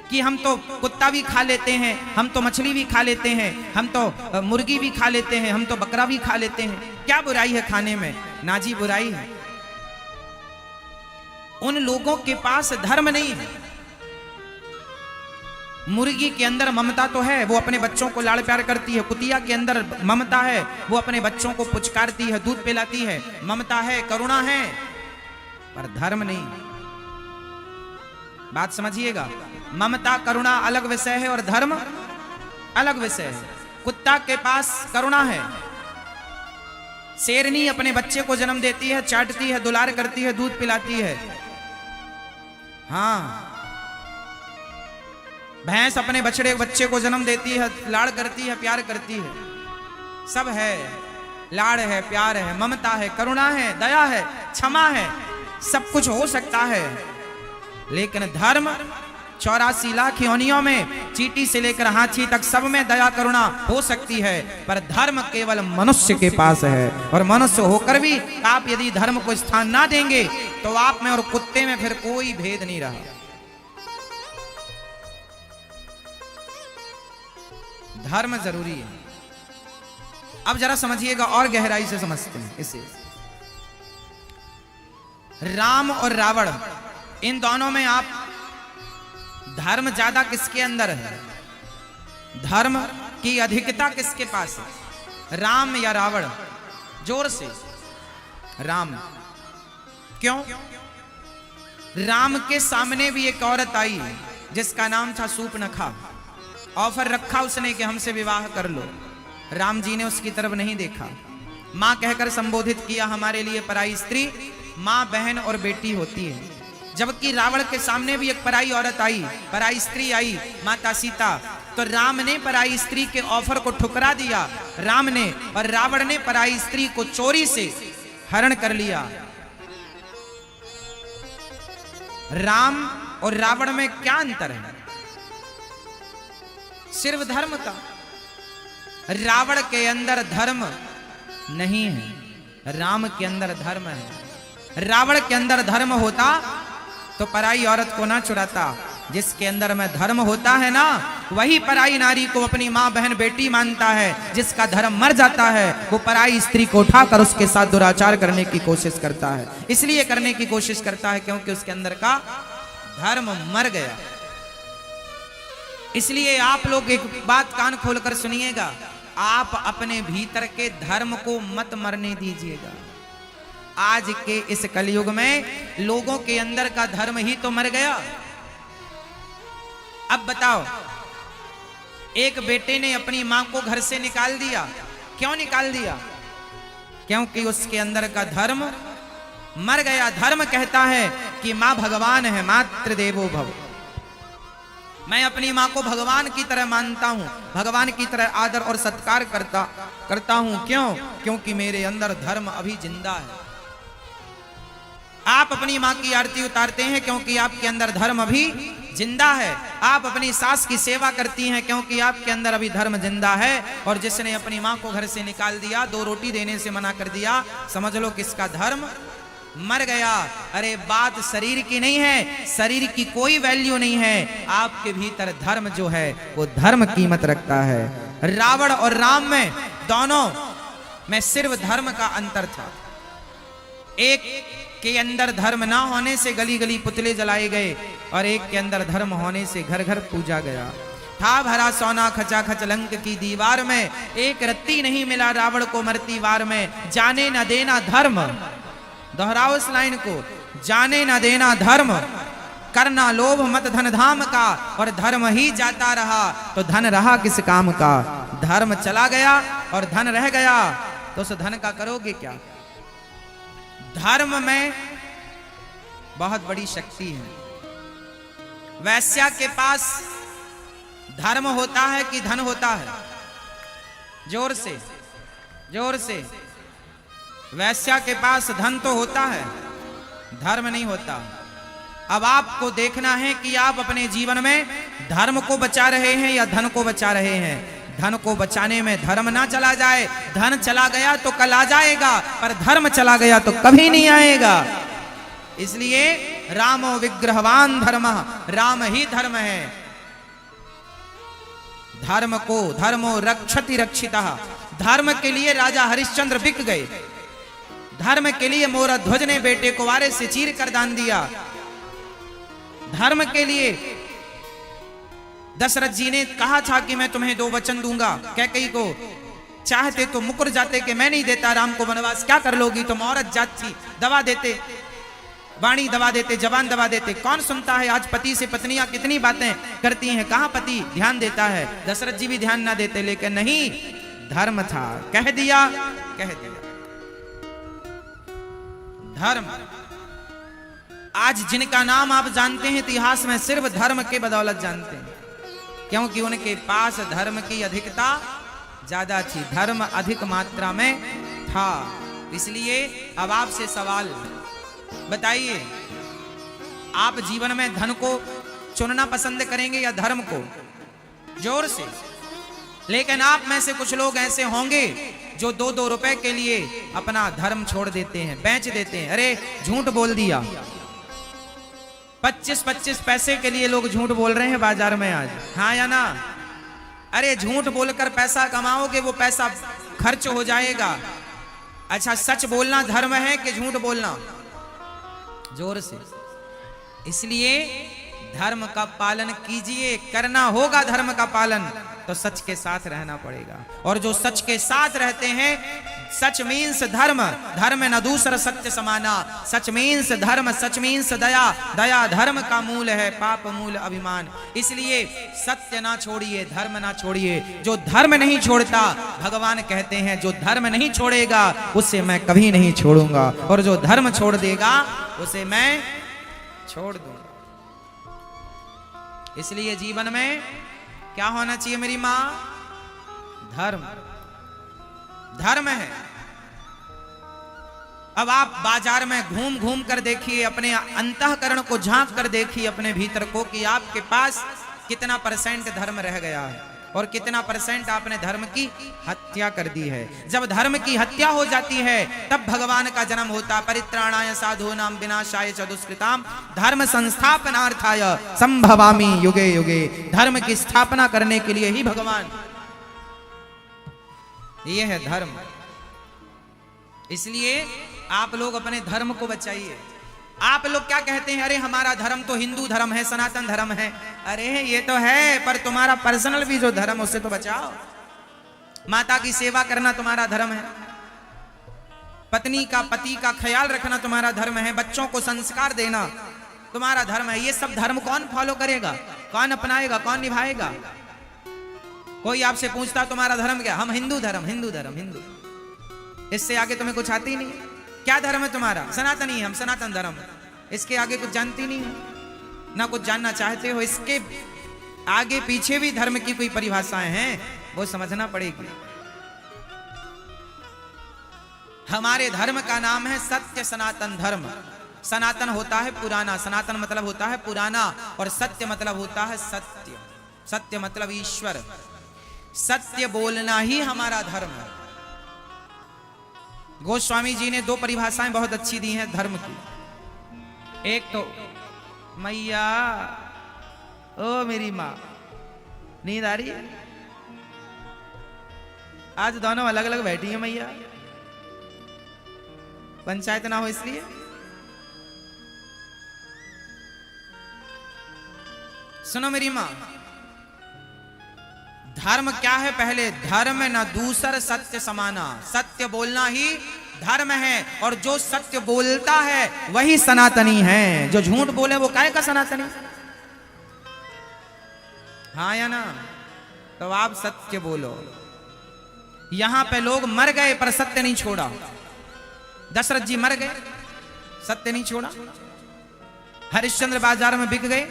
कि हम तो कुत्ता भी खा लेते हैं, हम तो मछली भी खा लेते हैं, हम तो मुर्गी भी खा लेते हैं, हम तो बकरा भी खा लेते हैं, क्या बुराई है खाने में? ना जी, बुराई है। उन लोगों के पास धर्म नहीं है। मुर्गी के अंदर ममता तो है, वो अपने बच्चों को लाड़ प्यार करती है। कुतिया के अंदर ममता है, वो अपने बच्चों को पुचकारती है, दूध पिलाती है, ममता है, करुणा है, पर धर्म नहीं। बात समझिएगा, ममता करुणा अलग विषय है और धर्म अलग विषय है। कुत्ता के पास करुणा है, शेरनी अपने बच्चे को जन्म देती है, चाटती है, दुलार करती है, दूध पिलाती है। हाँ, भैंस अपने बछड़े बच्चे को जन्म देती है, लाड़ करती है, प्यार करती है, सब है, लाड़ है, प्यार है, ममता है, करुणा है, दया है, क्षमा है, सब कुछ हो सकता है। लेकिन धर्म 84 लाख योनियों में, चींटी से लेकर हाथी तक, सब में दया करुणा हो सकती है, पर धर्म केवल मनुष्य के पास है। और मनुष्य होकर भी आप यदि धर्म को स्थान ना देंगे तो आप में और कुत्ते में फिर कोई भेद नहीं रहा। धर्म जरूरी है। अब जरा समझिएगा और गहराई से समझते हैं इसे। राम और रावण, इन दोनों में आप धर्म ज्यादा किसके अंदर है? धर्म की अधिकता किसके पास है, राम या रावण? जोर से। राम। क्यों? राम के सामने भी एक औरत आई जिसका नाम था सूर्पनखा। ऑफर रखा उसने कि हमसे विवाह कर लो। राम जी ने उसकी तरफ नहीं देखा, मां कहकर संबोधित किया। हमारे लिए पराई स्त्री मां, बहन और बेटी होती है। जबकि रावण के सामने भी एक पराई औरत आई, पराई स्त्री आई, माता सीता। तो राम ने पराई स्त्री के ऑफर को ठुकरा दिया, राम ने, और रावण ने पराई स्त्री को चोरी से हरण कर लिया। राम और रावण में क्या अंतर है? सिर्फ धर्म का। रावण के अंदर धर्म नहीं है, राम के अंदर धर्म है। रावण के अंदर धर्म होता तो पराई औरत को ना चुराता। जिसके अंदर में धर्म होता है ना, वही पराई नारी को अपनी मां, बहन, बेटी मानता है। जिसका धर्म मर जाता है वो पराई स्त्री को उठाकर उसके साथ दुराचार करने की कोशिश करता है। इसलिए करने की कोशिश करता है क्योंकि उसके अंदर का धर्म मर गया। इसलिए आप लोग एक बात कान खोलकर सुनिएगा, आप अपने भीतर के धर्म को मत मरने दीजिएगा। आज के इस कलयुग में लोगों के अंदर का धर्म ही तो मर गया। अब बताओ, एक बेटे ने अपनी मां को घर से निकाल दिया। क्यों निकाल दिया? क्योंकि उसके अंदर का धर्म मर गया। धर्म कहता है कि मां भगवान है, मातृदेवो भव। मैं अपनी मां को भगवान की तरह मानता हूं, भगवान की तरह आदर और सत्कार करता हूं। क्यों? क्योंकि मेरे अंदर धर्म अभी जिंदा है। आप अपनी मां की आरती उतारते हैं क्योंकि आपके अंदर धर्म अभी जिंदा है। आप अपनी सास की सेवा करती हैं क्योंकि आपके अंदर अभी धर्म जिंदा है। और जिसने अपनी मां को घर से निकाल दिया, 2 रोटी देने से मना कर दिया, समझ लो किसका धर्म मर गया। अरे बात शरीर की नहीं है, शरीर की कोई वैल्यू नहीं है। आपके भीतर धर्म जो है वो धर्म कीमत रखता है। रावण और राम में, दोनों में सिर्फ धर्म का अंतर था। एक के अंदर धर्म ना होने से गली गली पुतले जलाए गए और एक के अंदर धर्म होने से घर घर पूजा गया। था भरा सोना खचाखच लंक की दीवार में, एक रत्ती नहीं मिला रावण को मरती वार में। जाने न देना धर्म, दोहराओ इस लाइन को, जाने न देना धर्म, करना लोभ मत धन धाम का। और धर्म ही जाता रहा तो धन रहा किस काम का। धर्म चला गया और धन रह गया तो उस धन का करोगे क्या? धर्म में बहुत बड़ी शक्ति है। वैश्या के पास धर्म होता है कि धन होता है? जोर से, जोर से। वैश्या के पास धन तो होता है, धर्म नहीं होता। अब आपको देखना है कि आप अपने जीवन में धर्म को बचा रहे हैं या धन को बचा रहे हैं। धन को बचाने में धर्म ना चला जाए। धन चला गया तो कल आ जाएगा, पर धर्म चला गया तो कभी नहीं आएगा। इसलिए रामो विग्रहवान धर्मः, राम ही धर्म है। धर्म को धर्मो रक्षति रक्षितः। धर्म के लिए राजा हरिश्चंद्र बिक गए। धर्म के लिए मोरध्वज ने बेटे को वारे से चीर कर दान दिया। धर्म के लिए दशरथ जी ने कहा था कि मैं तुम्हें 2 वचन दूंगा कैकेयी को, चाहते तो मुकर जाते कि मैं नहीं देता राम को वनवास, क्या कर लोगी, तुम औरत जात थी, दबा देते, वाणी दबा देते, जबान दबा देते। कौन सुनता है? आज पति से पत्नियां कितनी बातें करती हैं, कहां पति ध्यान देता है? दशरथ जी भी ध्यान ना देते, लेकिन नहीं, धर्म था, कह दिया, कह दिया। धर्म। आज जिनका नाम आप जानते हैं इतिहास में, सिर्फ धर्म के बदौलत जानते हैं। क्योंकि उनके पास धर्म की अधिकता ज्यादा थी, धर्म अधिक मात्रा में था। इसलिए अब आपसे सवाल, बताइए आप जीवन में धन को चुनना पसंद करेंगे या धर्म को? जोर से। लेकिन आप में से कुछ लोग ऐसे होंगे जो 2-2 रुपए के लिए अपना धर्म छोड़ देते हैं, बेच देते हैं। अरे झूठ बोल दिया, 25-25 पैसे के लिए लोग झूठ बोल रहे हैं बाजार में आज, हाँ या ना? अरे झूठ बोलकर पैसा कमाओगे, वो पैसा खर्च हो जाएगा। अच्छा, सच बोलना धर्म है कि झूठ बोलना? जोर से। इसलिए धर्म का पालन कीजिए, करना होगा धर्म का पालन तो सच के साथ रहना पड़ेगा। और जो सच के साथ रहते हैं, सच मीन्स धर्म, धर्म न दूसरा सत्य समाना, सच मीन्स धर्म, सच मीन्स दया, दया धर्म का मूल है, पाप मूल अभिमान। इसलिए सत्य ना छोड़िए, धर्म ना छोड़िए। जो धर्म नहीं छोड़ता, भगवान कहते हैं जो धर्म नहीं छोड़ेगा उसे मैं कभी नहीं छोड़ूंगा, और जो धर्म छोड़ देगा उसे मैं छोड़ दूंगा। इसलिए जीवन में क्या होना चाहिए मेरी मां? धर्म, धर्म है। अब आप बाजार में घूम घूम कर देखिए, अपने अंतःकरण को झांक कर देखिए अपने भीतर को, कि आपके पास कितना % धर्म रह गया है और कितना % आपने धर्म की हत्या कर दी है। जब धर्म की हत्या हो जाती है तब भगवान का जन्म होता। परित्राणाय साधूनां विनाशाय च दुष्कृतां धर्म संस्थापनार्थाय संभवामि युगे युगे। धर्म की स्थापना करने के लिए ही भगवान, ये है धर्म। इसलिए आप लोग अपने धर्म को बचाइए। आप लोग क्या कहते हैं? अरे हमारा धर्म तो हिंदू धर्म है, सनातन धर्म है। अरे ये तो है, पर तुम्हारा पर्सनल भी जो धर्म उसे तो बचाओ। माता की सेवा करना तुम्हारा धर्म है, पत्नी का, पति का ख्याल रखना तुम्हारा धर्म है, बच्चों को संस्कार देना तुम्हारा धर्म है। ये सब धर्म कौन फॉलो करेगा, कौन अपनाएगा, कौन निभाएगा? कोई आपसे पूछता तुम्हारा धर्म क्या? हम हिंदू धर्म, हिंदू धर्म, हिंदू। इससे आगे तुम्हें कुछ आती नहीं। क्या धर्म है तुम्हारा? सनातनी, हम सनातन धर्म। इसके आगे कुछ जानती नहीं हो, ना कुछ जानना चाहते हो। इसके आगे पीछे भी धर्म की कोई परिभाषाएं हैं, वो समझना पड़ेगी। हमारे धर्म का नाम है सत्य सनातन धर्म। सनातन होता है पुराना, सनातन मतलब होता है पुराना, और सत्य मतलब होता है सत्य। सत्य मतलब ईश्वर। सत्य बोलना ही हमारा धर्म है। गोस्वामी जी ने 2 परिभाषाएं बहुत अच्छी दी हैं धर्म की। एक तो मैया, ओ मेरी माँ, नींद आ रही है? आज दोनों अलग अलग बैठी हैं मैया, पंचायत ना हो इसलिए। सुनो मेरी माँ, धर्म क्या है? पहले धर्म न दूसर सत्य समाना। सत्य बोलना ही धर्म है, और जो सत्य बोलता है वही सनातनी है। जो झूठ बोले वो काहे का सनातनी? हाँ या ना? तो आप सत्य बोलो। यहां पे लोग मर गए पर सत्य नहीं छोड़ा। दशरथ जी मर गए, सत्य नहीं छोड़ा। हरिश्चंद्र बाजार में बिक गए,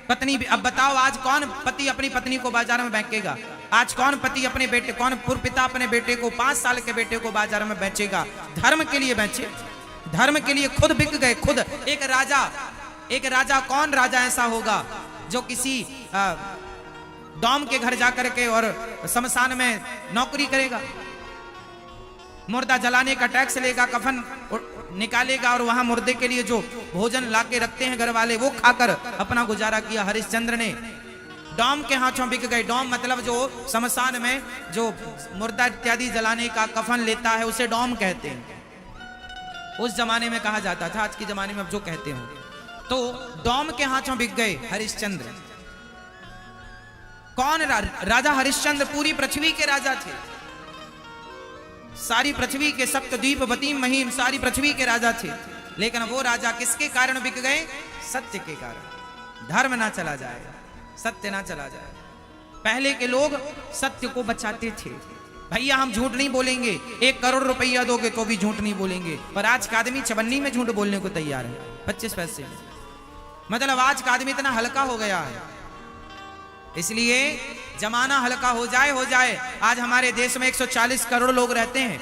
पत्नी भी। अब बताओ आज कौन पति अपनी पत्नी को बाजार में बेचेगा? आज कौन पति अपने बेटे, कौन पूर्व पिता अपने बेटे को, 5 साल के बेटे को बाजार में बेचेगा? धर्म के लिए बेचे, धर्म के लिए खुद बिक गए। खुद एक राजा, कौन राजा ऐसा होगा जो किसी डॉम के घर जाकर के और शमशान में नौकरी करेगा? मुर्दा जलाने का टैक्स लेगा, कफन निकालेगा, और वहां मुर्दे के लिए जो भोजन लाके रखते हैं घर वाले, वो खाकर अपना गुजारा किया। हरिश्चंद्र ने डॉम के हाथों बिक गए। डॉम मतलब जो शमशान में जो मुर्दा इत्यादि जलाने का कफन लेता है उसे डॉम कहते हैं। उस जमाने में कहा जाता था, आज के जमाने में अब जो कहते हो। तो डॉम के हाथों बिक गए हरिश्चंद्र। कौन राजा? हरिश्चंद्र पूरी पृथ्वी के राजा थे। सारी पृथ्वी के सप्तद्वीप वतीम महीम, सारी पृथ्वी के राजा थे। लेकिन वो राजा किसके कारण बिक गए? सत्य के कारण। धर्म ना चला जाए, सत्य ना चला जाए। पहले के लोग सत्य को बचाते थे। भैया हम झूठ नहीं बोलेंगे, 1 करोड़ रुपया दोगे तो भी झूठ नहीं बोलेंगे। पर आज का आदमी 54 में झूठ बोलने को तैयार है, 25 पैसे में। मतलब आज का आदमी इतना हल्का हो गया है। इसलिए जमाना हल्का हो जाए। आज हमारे देश में 140 करोड़ लोग रहते हैं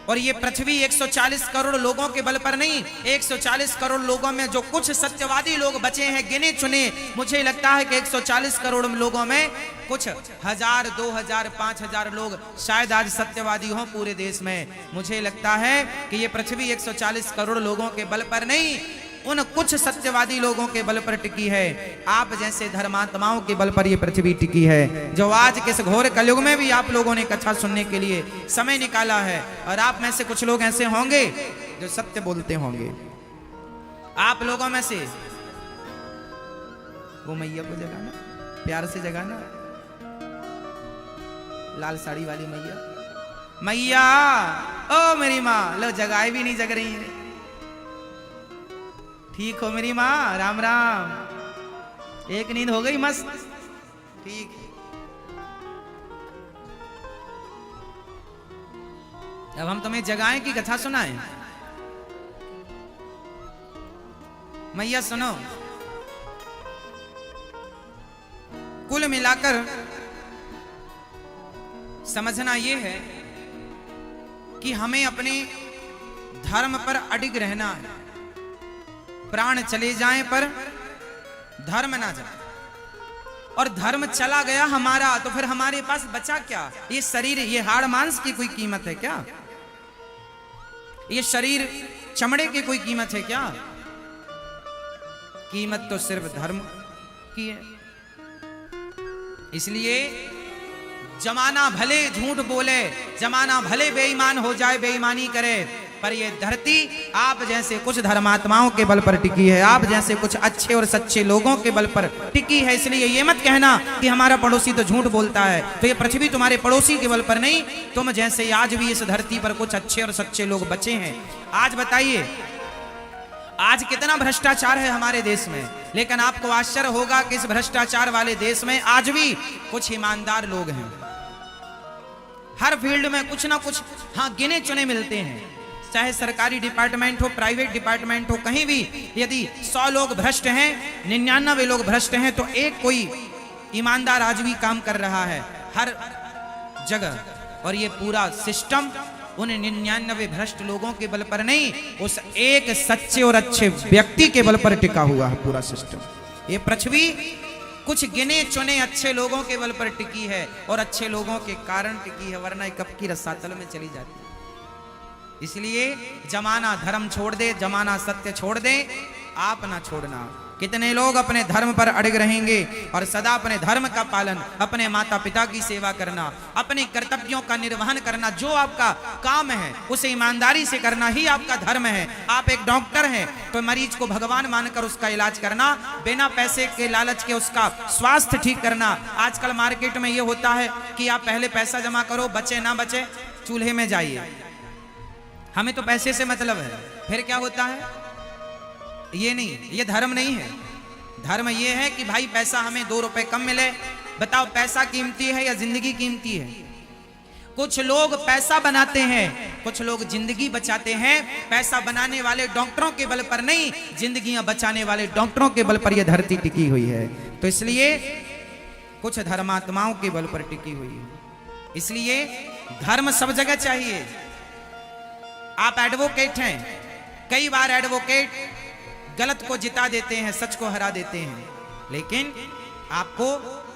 और ये पृथ्वी 140 करोड़ लोगों के बल पर नहीं, 140 करोड़ लोगों में जो कुछ सत्यवादी लोग बचे हैं गिने चुने, मुझे लगता है कि 140 करोड़ लोगों में कुछ 1000, 2000, 5000 लोग शायद आज सत्यवादी हों पूरे देश में। मुझे लगता है कि ये पृथ्वी 140 करोड़ लोगों के बल पर नहीं, उन कुछ सत्यवादी लोगों के बल पर टिकी है। आप जैसे धर्मात्माओं के बल पर यह पृथ्वी टिकी है, जो आज के इस घोर कलयुग में भी आप लोगों ने कथा सुनने के लिए समय निकाला है। और आप में से कुछ लोग ऐसे होंगे जो सत्य बोलते होंगे। आप लोगों में से वो मैया को जगाना, प्यार से जगाना, लाल साड़ी वाली मैया, मैया ओ मेरी माँ, लो जगाए भी नहीं जग रही है। ठीक हो मेरी माँ, राम राम, एक नींद हो गई मस्त, ठीक है। अब हम तुम्हें जगाएं की कथा सुनाएं। मैया सुनो, कुल मिलाकर समझना यह है कि हमें अपने धर्म पर अडिग रहना है। प्राण चले जाएं पर धर्म ना जाए, और धर्म चला गया हमारा तो फिर हमारे पास बचा क्या? ये शरीर, ये हाड़ मांस की कोई कीमत है क्या? ये शरीर चमड़े की कोई कीमत है क्या? कीमत तो सिर्फ धर्म की है। इसलिए जमाना भले झूठ बोले, जमाना भले बेईमान हो जाए, बेईमानी करे, पर ये धरती आप जैसे कुछ धर्मात्माओं के बल पर टिकी है, आप जैसे कुछ अच्छे और सच्चे लोगों के बल पर टिकी है। इसलिए ये मत कहना कि हमारा पड़ोसी तो झूठ बोलता है, तो ये पृथ्वी तुम्हारे पड़ोसी के बल पर नहीं, तुम जैसे आज भी इस धरती पर कुछ अच्छे और सच्चे लोग बचे हैं। आज बताइए, आज कितना भ्रष्टाचार है हमारे देश में, लेकिन आपको आश्चर्य होगा कि इस भ्रष्टाचार वाले देश में आज भी कुछ ईमानदार लोग हैं। हर फील्ड में कुछ ना कुछ हाँ गिने चुने मिलते हैं, चाहे सरकारी डिपार्टमेंट हो, प्राइवेट डिपार्टमेंट हो, कहीं भी यदि 100 लोग भ्रष्ट हैं, 99 लोग भ्रष्ट हैं, तो एक कोई ईमानदार आज भी काम कर रहा है हर जगह। और ये पूरा सिस्टम उन 99 भ्रष्ट लोगों के बल पर नहीं, उस एक सच्चे और अच्छे व्यक्ति के बल पर टिका हुआ है पूरा सिस्टम। ये पृथ्वी कुछ गिने चुने अच्छे लोगों के बल पर टिकी है, और अच्छे लोगों के कारण टिकी है, वरना कब की रसातल में चली जाती है। इसलिए जमाना धर्म छोड़ दे, जमाना सत्य छोड़ दे, आप ना छोड़ना। कितने लोग अपने धर्म पर अड़िग रहेंगे और सदा अपने धर्म का पालन, अपने माता पिता की सेवा करना, अपने कर्तव्यों का निर्वहन करना, जो आपका काम है उसे ईमानदारी से करना ही आपका धर्म है। आप एक डॉक्टर हैं तो मरीज को भगवान मानकर उसका इलाज करना, बिना पैसे के लालच के उसका स्वास्थ्य ठीक करना। आजकल मार्केट में ये होता है कि आप पहले पैसा जमा करो, बचे ना बचे चूल्हे में जाइए, हमें तो पैसे से मतलब है। फिर क्या होता है? ये नहीं, ये धर्म नहीं है। धर्म ये है कि भाई पैसा हमें 2 रुपए कम मिले। बताओ पैसा कीमती है या जिंदगी कीमती है? कुछ लोग पैसा बनाते हैं, कुछ लोग जिंदगी बचाते हैं। पैसा बनाने वाले डॉक्टरों के बल पर नहीं, जिंदगियां बचाने वाले डॉक्टरों के बल पर यह धरती टिकी हुई है। तो इसलिए कुछ धर्मात्माओं के बल पर टिकी हुई है। इसलिए धर्म सब जगह चाहिए। आप एडवोकेट हैं, कई बार एडवोकेट गलत को जिता देते हैं, सच को हरा देते हैं, लेकिन आपको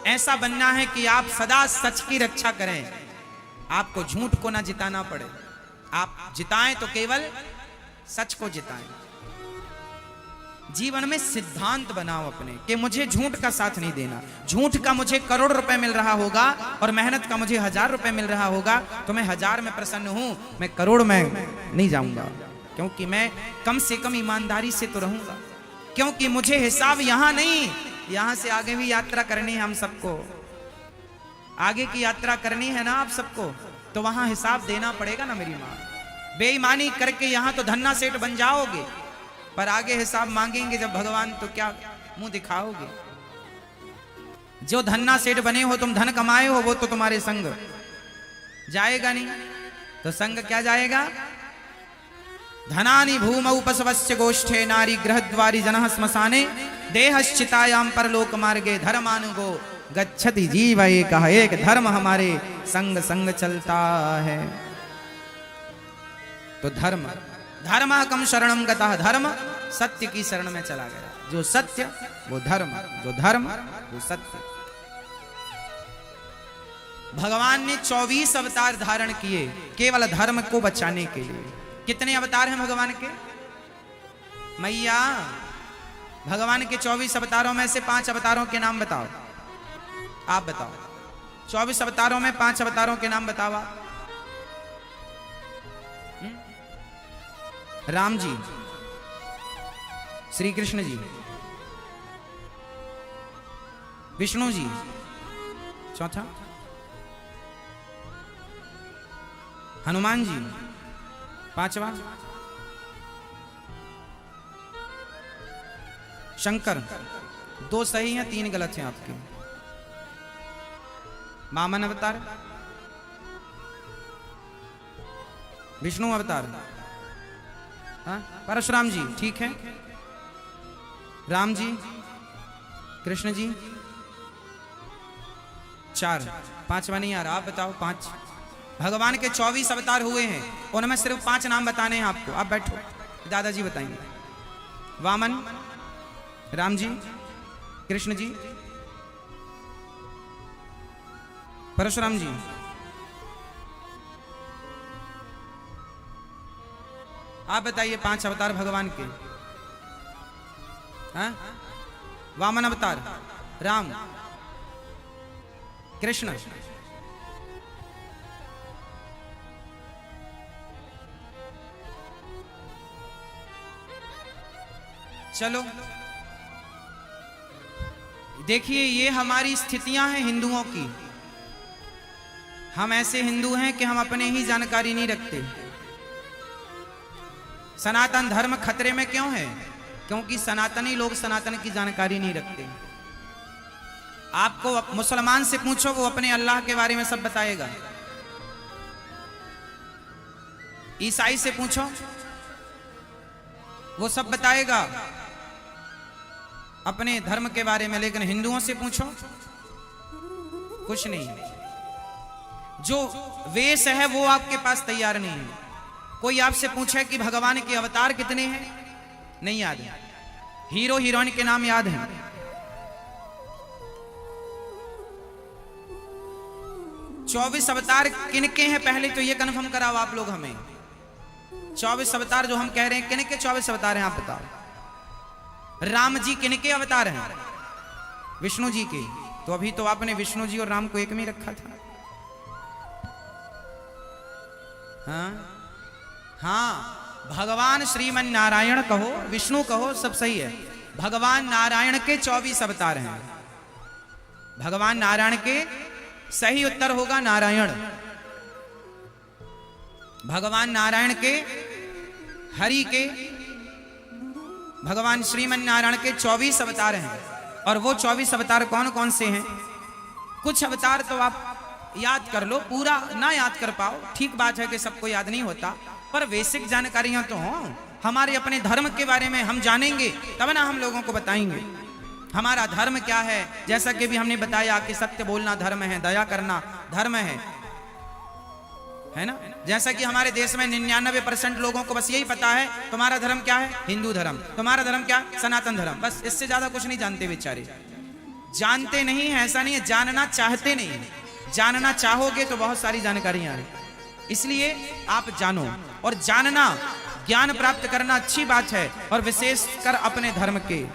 ऐसा बनना है कि आप सदा सच की रक्षा करें, आपको झूठ को ना जिताना पड़े। आप जिताएं तो केवल सच को जिताएं। जीवन में सिद्धांत बनाओ अपने कि मुझे झूठ का साथ नहीं देना। झूठ का मुझे करोड़ रुपए मिल रहा होगा और मेहनत का मुझे 1000 रुपए मिल रहा होगा, तो मैं 1000 में प्रसन्न हूं, मैं करोड़ में नहीं जाऊंगा, क्योंकि मैं कम से कम ईमानदारी से तो रहूंगा। क्योंकि मुझे हिसाब यहां नहीं, यहां से आगे भी यात्रा करनी है। हम सबको आगे की यात्रा करनी है ना आप सबको, तो वहां हिसाब देना पड़ेगा ना मेरी मां। बेईमानी करके यहां तो धन्ना सेठ बन जाओगे, पर आगे हिसाब मांगेंगे जब भगवान, तो क्या मुंह दिखाओगे? जो धन्ना सेठ बने हो, तुम धन कमाए हो, वो तो तुम्हारे संग जाएगा नहीं। तो संग क्या जाएगा? धनानि भूमौ पशवस्य गोष्ठे नारी गृहद्वारी जनः श्मशाने देहश्चितायां परलोक मार्गे धर्मानुगो गच्छति जीव एकः, एक धर्म हमारे संग संग चलता है। तो धर्म, धर्म कम शरणम गतः, धर्म सत्य की शरण में चला गया। जो सत्य वो धर्म, जो धर्म वो सत्य। भगवान ने 24 अवतार धारण किए केवल धर्म को बचाने के लिए। कितने अवतार हैं भगवान के? मैया, भगवान के 24 अवतारों में से 5 अवतारों के नाम बताओ। आप बताओ, 24 अवतारों में 5 अवतारों के नाम बताओ आप। राम जी, श्री कृष्ण जी, विष्णु जी, चौथा हनुमान जी, पांचवा शंकर। 2 सही हैं, 3 गलत हैं आपके। वामन अवतार, विष्णु अवतार, हाँ? परशुराम जी, ठीक है। राम जी, कृष्ण जी, 4। 5वां नहीं आ रहा, आप बताओ 5। भगवान के 24 अवतार हुए हैं, उनमें सिर्फ 5 नाम बताने हैं आपको। आप बैठो, दादाजी बताएंगे। वामन, राम जी, कृष्ण जी, परशुराम जी, आप बताइए 5 अवतार भगवान के। हाँ? वामन अवतार, राम, कृष्ण, चलो देखिए, ये हमारी स्थितियां हैं हिंदुओं की। हम ऐसे हिंदू हैं कि हम अपने ही जानकारी नहीं रखते। सनातन धर्म खतरे में क्यों है? क्योंकि सनातनी लोग सनातन की जानकारी नहीं रखते। आपको मुसलमान से पूछो, वो अपने अल्लाह के बारे में सब बताएगा। ईसाई से पूछो, वो सब बताएगा अपने धर्म के बारे में। लेकिन हिंदुओं से पूछो, कुछ नहीं। जो वेश है वो आपके पास तैयार नहीं है। कोई आपसे पूछे कि भगवान के अवतार कितने हैं, नहीं याद है। हीरो हीरोइन के नाम याद हैं। चौबीस अवतार किनके हैं पहले तो ये कन्फर्म कराओ आप लोग हमें। 24 अवतार जो हम कह रहे हैं, किनके 24 अवतार हैं आप बताओ। राम जी किनके अवतार हैं? विष्णु जी के। तो अभी तो आपने विष्णु जी और राम को एक में रखा था। हाँ, भगवान श्रीमन नारायण कहो, विष्णु कहो, सब सही है। भगवान नारायण के 24 अवतार हैं। भगवान नारायण के सही उत्तर होगा नारायण। भगवान नारायण के, हरि के, भगवान श्रीमन नारायण के 24 अवतार हैं। और वो 24 अवतार कौन कौन से हैं? कुछ अवतार तो आप याद कर लो, पूरा ना याद कर पाओ, ठीक बात है कि सबको याद नहीं होता, पर बेसिक जानकारियां तो हों। हमारे अपने धर्म के बारे में हम जानेंगे तब ना हम लोगों को बताएंगे हमारा धर्म क्या है। जैसा कि भी हमने बताया कि सत्य बोलना धर्म है, दया करना धर्म है ना। जैसा कि हमारे देश में 99% लोगों को बस यही पता है तुम्हारा धर्म क्या है, हिंदू धर्म। तुम्हारा धर्म क्या है, सनातन धर्म। बस इससे ज्यादा कुछ नहीं जानते बेचारे। जानते नहीं है ऐसा नहीं है, जानना चाहते नहीं है। जानना चाहोगे तो बहुत सारी जानकारियां हैं। इसलिए आप जानो, और जानना, ज्ञान प्राप्त करना अच्छी बात है, और विशेषकर अपने धर्म के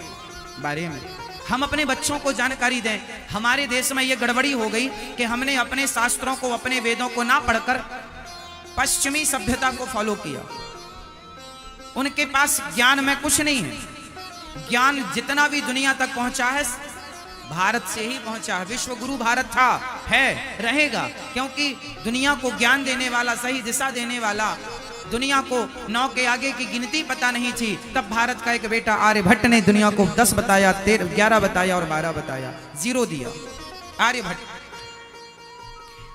बारे में हम अपने बच्चों को जानकारी दें। हमारे देश में यह गड़बड़ी हो गई कि हमने अपने शास्त्रों को, अपने वेदों को ना पढ़कर पश्चिमी सभ्यता को फॉलो किया। उनके पास ज्ञान में कुछ नहीं है। ज्ञान जितना भी दुनिया तक पहुंचा है भारत से ही पहुंचा है। विश्व गुरु भारत था, है, रहेगा, क्योंकि दुनिया को ज्ञान देने वाला, सही दिशा देने वाला, दुनिया को 9 के आगे की गिनती पता नहीं थी, तब भारत का एक बेटा आर्यभट्ट ने दुनिया को 10 बताया, 11 बताया और 12 बताया, 0 दिया आर्यभट्ट।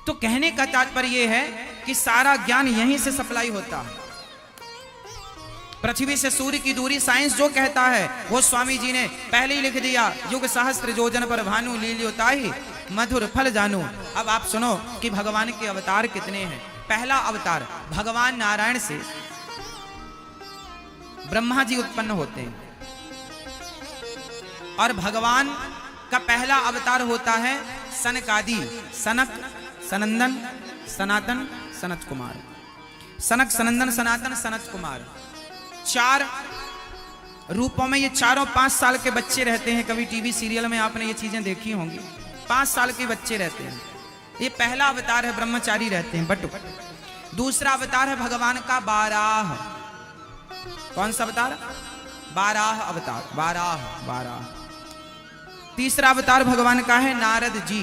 तो कहने का तात्पर्य यह है कि सारा ज्ञान यहीं से सप्लाई होता है। पृथ्वी से सूर्य की दूरी साइंस जो कहता है वो स्वामी जी ने पहले ही लिख दिया। युग सहस्त्र योजन पर भानु लील्योताहि मधुर फल जानू। अब आप सुनो कि भगवान के अवतार कितने हैं। पहला अवतार भगवान नारायण से ब्रह्मा जी उत्पन्न होते हैं और भगवान का पहला अवतार होता है सनकादि, सनक, सनंदन, सनातन, सनत कुमार। सनक, सनंदन, सनातन, सनत कुमार, 4 रूपों में ये चारों 5 साल के बच्चे रहते हैं। कभी टीवी सीरियल में आपने ये चीजें देखी होंगी, 5 साल के बच्चे रहते हैं। ये पहला अवतार है, ब्रह्मचारी रहते हैं, बटुक। दूसरा अवतार है भगवान का बाराह। कौन सा अवतार? बाराह अवतार, बाराह। तीसरा अवतार भगवान का है नारद जी।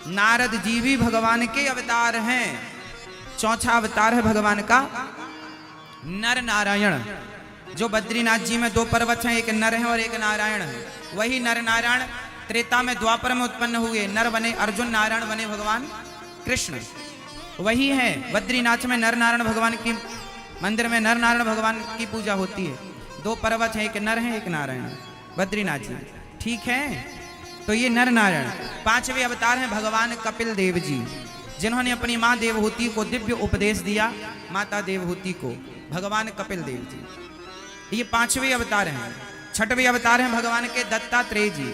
नारद जी भी भगवान के अवतार हैं। चौथा अवतार है भगवान का नर नारायण। जो बद्रीनाथ जी में 2 पर्वत हैं, एक नर है और एक नारायण है। वही नर नारायण त्रेता में द्वापर में उत्पन्न हुए। नर बने अर्जुन, नारायण बने भगवान कृष्ण। वही है बद्रीनाथ में नर नारायण भगवान की मंदिर में नर नारायण भगवान की पूजा होती है। 2 पर्वत है, एक नर है एक नारायण, बद्रीनाथ जी, ठीक है। तो ये नर नारायण। 5वें अवतार हैं भगवान कपिल देव जी, जिन्होंने अपनी मां देवहूति को दिव्य उपदेश दिया, माता देवहूति को, भगवान कपिल देव जी। ये 5वें अवतार हैं। 6वें अवतार हैं भगवान के दत्तात्रेय जी।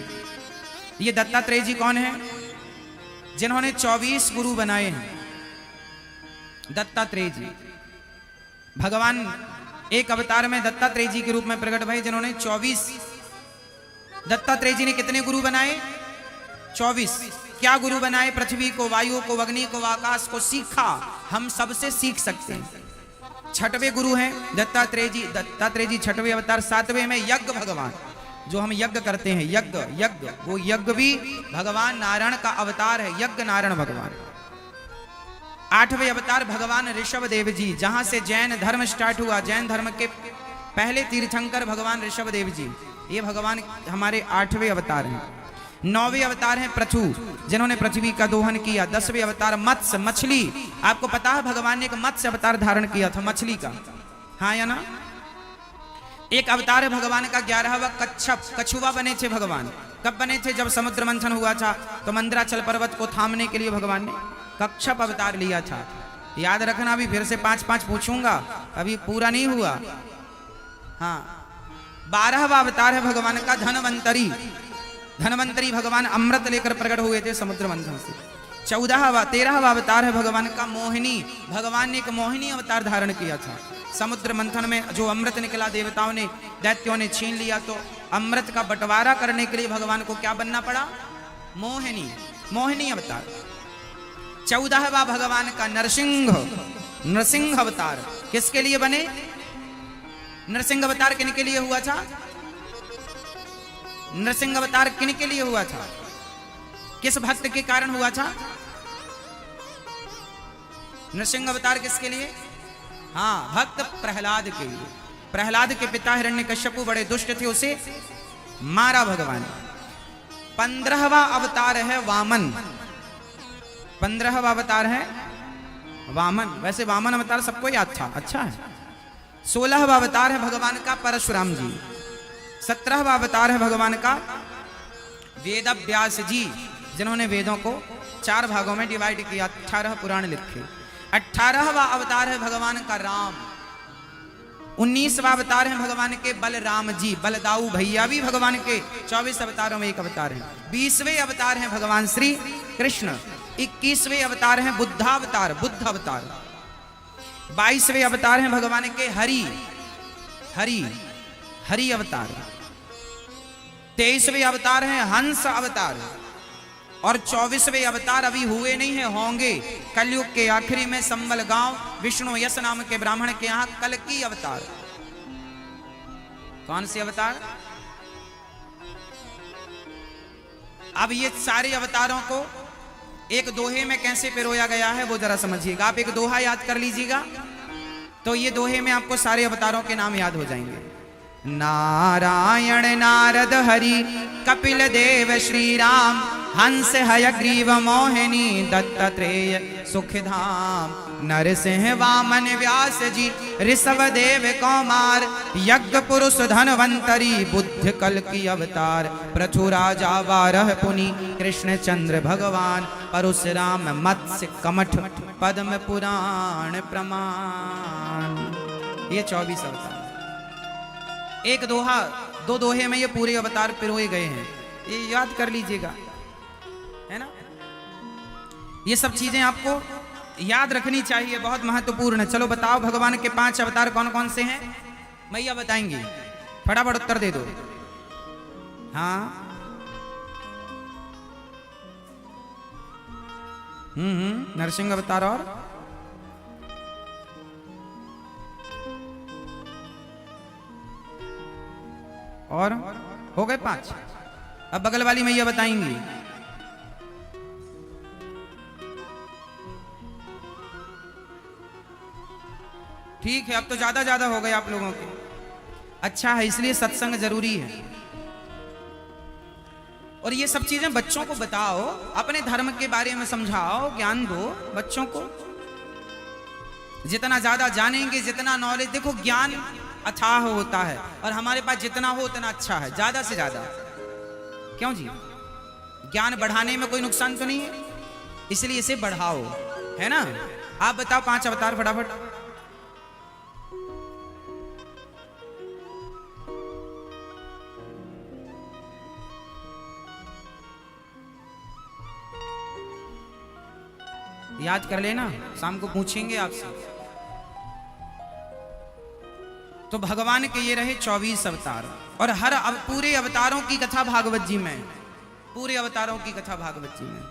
ये दत्तात्रेय जी कौन है? जिन्होंने 24 गुरु बनाए हैं। दत्तात्रेय जी भगवान एक अवतार में दत्तात्रेय जी के रूप में प्रकट भए, जिन्होंने 24। दत्तात्रेय जी ने कितने गुरु बनाए? 24। क्या गुरु बनाए? पृथ्वी को, वायु को, अग्नि को, आकाश को सीखा। हम सबसे सीख सकते हैं। 6वें गुरु हैं दत्तात्रेय जी। दत्तात्रेय जी 6वें अवतार। 7वें में यज्ञ भगवान, जो हम यज्ञ करते हैं, यज्ञ, वो यज्ञ भी भगवान नारायण का अवतार है, यज्ञ नारायण भगवान। 8वें अवतार भगवान ऋषभ देव जी, जहां से जैन धर्म स्टार्ट हुआ। जैन धर्म के पहले तीर्थंकर भगवान ऋषभ देव जी, ये भगवान हमारे 8वें अवतार हैं। 9वें अवतार हैं पृथु, जिन्होंने पृथ्वी का दोहन किया। 10वें अवतार मत्स्य, मछली। आपको पता है भगवान ने एक मत्स्य अवतार धारण किया था, मछली का, हाँ या ना? एक अवतार है भगवान का 11वां कच्छप, कछुआ बने थे भगवान। कब बने थे? जब समुद्र मंथन हुआ था तो मंदराचल पर्वत को थामने के लिए भगवान ने कच्छप अवतार लिया था। याद रखना, अभी फिर से 5-5 पूछूंगा, अभी पूरा नहीं हुआ। हाँ, 12वां अवतार है भगवान का धनवंतरी। धनवंतरी भगवान अमृत लेकर प्रकट हुए थे समुद्र मंथन से। 13वां अवतार है भगवान का मोहिनी। भगवान ने एक मोहिनी अवतार धारण किया था। समुद्र मंथन में जो अमृत निकला, देवताओं ने, दैत्यों ने छीन लिया, तो अमृत का बंटवारा करने के लिए भगवान को क्या बनना पड़ा? मोहिनी, मोहिनी अवतार। 14वां भगवान का नरसिंह, नरसिंह अवतार। किसके लिए बने? नरसिंह अवतार किन के लिए हुआ था? नरसिंह अवतार किन के लिए हुआ था? किस भक्त के कारण हुआ था नरसिंह अवतार? किसके लिए? हाँ, भक्त प्रहलाद के लिए। प्रहलाद के पिता हिरण्यकश्यपु बड़े दुष्ट थे, उसे मारा भगवान। 15वां अवतार है वामन। 15वां अवतार है वामन। वैसे वामन अवतार सबको याद था, अच्छा है। 16वां अवतार है भगवान का परशुराम जी। 17वां अवतार है भगवान का वेद व्यास जी, जिन्होंने वेदों को 4 भागों में डिवाइड किया, 18 पुराण लिखे। 18वां अवतार है भगवान का राम। 19वां अवतार है भगवान के बलराम जी। बलदाऊ भैया भी भगवान के 24 अवतारों में एक अवतार है। 20वें अवतार है भगवान श्री कृष्ण। 21वें अवतार है बुद्धावतार, बुद्ध अवतार। 22वें अवतार है भगवान के हरि, हरि, हरि अवतार। 23वें अवतार है हंस अवतार। और 24वें अवतार अभी हुए नहीं है, होंगे कलयुग के आखिरी में। संबल गांव विष्णु यश नाम के ब्राह्मण के यहां कल्कि अवतार। कौन से अवतार? अब ये सारे अवतारों को एक दोहे में कैसे पिरोया गया है वो जरा समझिएगा। आप एक दोहा याद कर लीजिएगा, तो ये दोहे में आपको सारे अवतारों के नाम याद हो जाएंगे। नारायण नारद हरि कपिल देव श्री राम, हंस हयग्रीव मोहिनी दत्तात्रेय सुखधाम। नरसिंह वामन व्यास जी ऋषभ देव कौमार, यज्ञ पुरुष धनवंतरी बुद्ध कल की अवतार, पृथु राजा बारह पुनि कृष्ण चंद्र भगवान, परशुराम मत्स्य कमठ पद्म पुराण प्रमाण। ये 24 अवतार, एक दोहा दो दोहे में ये पूरे अवतार पिरोए गए हैं, ये याद कर लीजिएगा, है ना। ये सब चीजें आपको याद रखनी चाहिए, बहुत महत्वपूर्ण है। चलो बताओ भगवान के 5 अवतार कौन कौन से हैं? मैया बताएंगी, फटाफट उत्तर दे दो। हाँ, नरसिंह अवतार और हो गए 5। अब बगल वाली मैया बताएंगी। ठीक है, अब तो ज्यादा हो गए आप लोगों के। अच्छा है, इसलिए सत्संग जरूरी है। और ये सब चीजें बच्चों को बताओ, अपने धर्म के बारे में समझाओ, ज्ञान दो बच्चों को। जितना ज्यादा जानेंगे, जितना नॉलेज, देखो ज्ञान अथाह होता है और हमारे पास जितना हो उतना अच्छा है, ज्यादा से ज्यादा। क्यों जी? ज्ञान बढ़ाने में कोई नुकसान तो नहीं है, इसलिए इसे बढ़ाओ, है ना। आप बताओ 5 अवतार फटाफट। याद कर लेना, शाम को पूछेंगे आपसे। तो भगवान के ये रहे 24 अवतार, और हर पूरे अवतारों की कथा भागवत जी में, पूरे अवतारों की कथा भागवत जी में।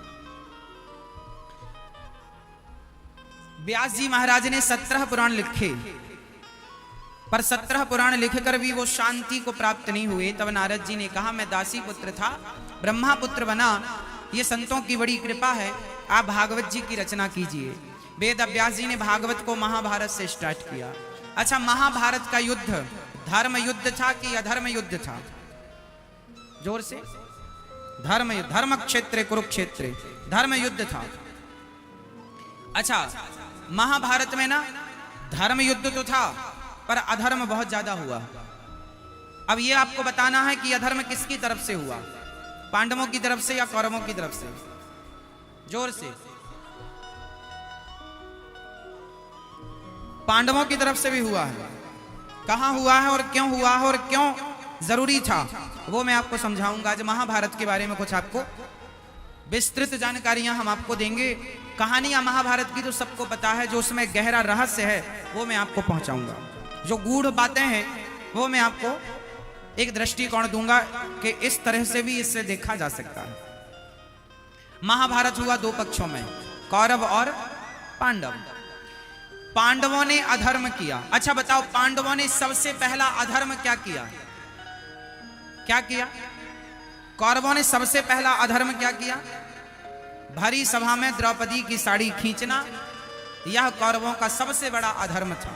व्यास जी महाराज ने 17 पुराण लिखे, पर 17 पुराण लिखकर भी वो शांति को प्राप्त नहीं हुए। तब नारद जी ने कहा, मैं दासी पुत्र था, ब्रह्मा पुत्र बना, ये संतों की बड़ी कृपा है, आप भागवत जी की रचना कीजिए। वेद व्यास जी ने भागवत को महाभारत से स्टार्ट किया। अच्छा, महाभारत का युद्ध धर्म युद्ध था कि अधर्म युद्ध था? जोर से। धर्म युद्ध, धर्म क्षेत्र कुरुक्षेत्र, धर्म युद्ध था। अच्छा, महाभारत में ना धर्म युद्ध तो था, पर अधर्म बहुत ज्यादा हुआ। अब ये आपको बताना है कि अधर्म किसकी तरफ से हुआ, पांडवों की तरफ से या कौरवों की तरफ से? जोर से। पांडवों की तरफ से भी हुआ है। कहां हुआ है और क्यों हुआ है और क्यों जरूरी था, वो मैं आपको समझाऊंगा। आज महाभारत के बारे में कुछ आपको विस्तृत जानकारियां हम आपको देंगे। कहानियां महाभारत की तो सबको पता है, जो उसमें गहरा रहस्य है वो मैं आपको पहुंचाऊंगा। जो गूढ़ बातें हैं वो मैं आपको एक दृष्टिकोण दूंगा कि इस तरह से भी इससे देखा जा सकता है। महाभारत हुआ 2 पक्षों में, कौरव और पांडव। पांडवों ने अधर्म किया। अच्छा बताओ, पांडवों ने सबसे पहला अधर्म क्या किया? क्या किया? कौरवों ने सबसे पहला अधर्म क्या किया? भरी सभा में द्रौपदी की साड़ी खींचना, यह कौरवों का सबसे बड़ा अधर्म था।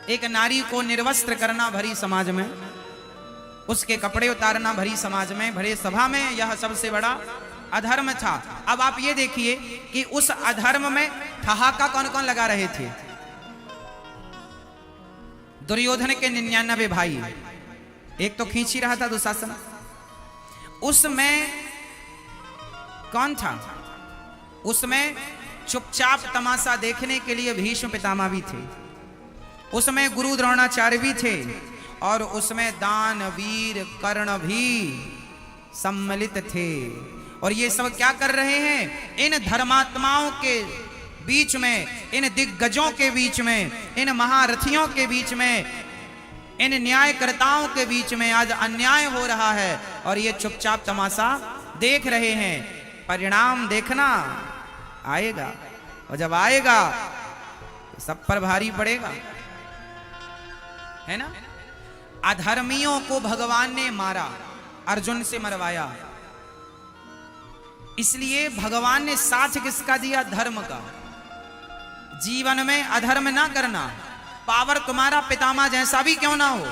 एक नारी को निर्वस्त्र करना भरी समाज में, उसके कपड़े उतारना भरी समाज में, भरे सभा में, यह सबसे बड़ा अधर्म था। अब आप ये देखिए कि उस अधर्म में ठहाका कौन कौन लगा रहे थे? दुर्योधन के 99 भाई, एक तो खींच ही रहा था दुशासन। उसमें कौन था? उसमें चुपचाप तमाशा देखने के लिए भीष्म पितामह भी थे, उसमें गुरु द्रोणाचार्य भी थे, और उसमें दानवीर कर्ण भी सम्मिलित थे। और ये सब क्या कर रहे हैं? इन धर्मात्माओं के बीच में, इन दिग्गजों के बीच में, इन महारथियों के बीच में, इन न्यायकर्ताओं के बीच में आज अन्याय हो रहा है, और ये चुपचाप तमाशा देख रहे हैं। परिणाम देखना आएगा, और जब आएगा तो सब पर भारी पड़ेगा, है ना। अधर्मियों को भगवान ने मारा, अर्जुन से मरवाया, इसलिए भगवान ने साथ किसका दिया? धर्म का। जीवन में अधर्म ना करना, पावर तुम्हारा पितामह जैसा भी क्यों ना हो।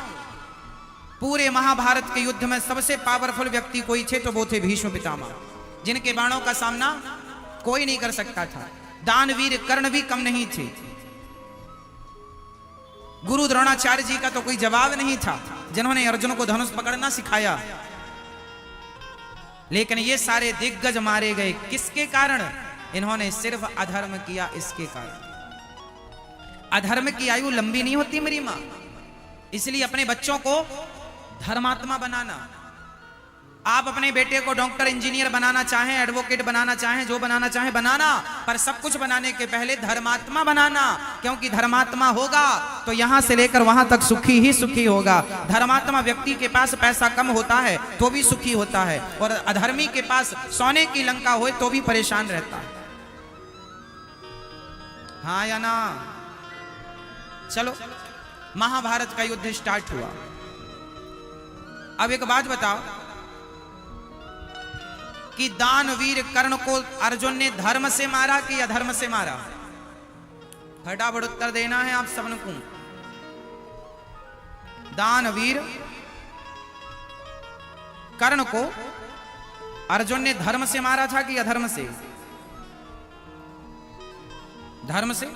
पूरे महाभारत के युद्ध में सबसे पावरफुल व्यक्ति कोई थे तो वो थे भीष्म पितामह, जिनके बाणों का सामना कोई नहीं कर सकता था। दानवीर कर्ण भी कम नहीं थे। गुरु द्रोणाचार्य जी का तो कोई जवाब नहीं था, जिन्होंने अर्जुन को धनुष पकड़ना सिखाया। लेकिन ये सारे दिग्गज मारे गए किसके कारण? इन्होंने सिर्फ अधर्म किया, इसके कारण। अधर्म की आयु लंबी नहीं होती मेरी मां, इसलिए अपने बच्चों को धर्मात्मा बनाना। आप अपने बेटे को डॉक्टर, इंजीनियर बनाना चाहें, एडवोकेट बनाना चाहें, जो बनाना चाहें बनाना, पर सब कुछ बनाने के पहले धर्मात्मा बनाना, क्योंकि धर्मात्मा होगा तो यहां से लेकर वहां तक सुखी ही सुखी होगा। धर्मात्मा व्यक्ति के पास पैसा कम होता है तो भी सुखी होता है, और अधर्मी के पास सोने की लंका हो तो भी परेशान रहता है। हाँ या ना? चलो, महाभारत का युद्ध स्टार्ट हुआ। अब एक बात बताओ कि दानवीर कर्ण को अर्जुन ने धर्म से मारा कि अधर्म से मारा? फटाफट उत्तर देना है आप सबको। दानवीर कर्ण को अर्जुन ने धर्म से मारा था कि अधर्म से? धर्म से,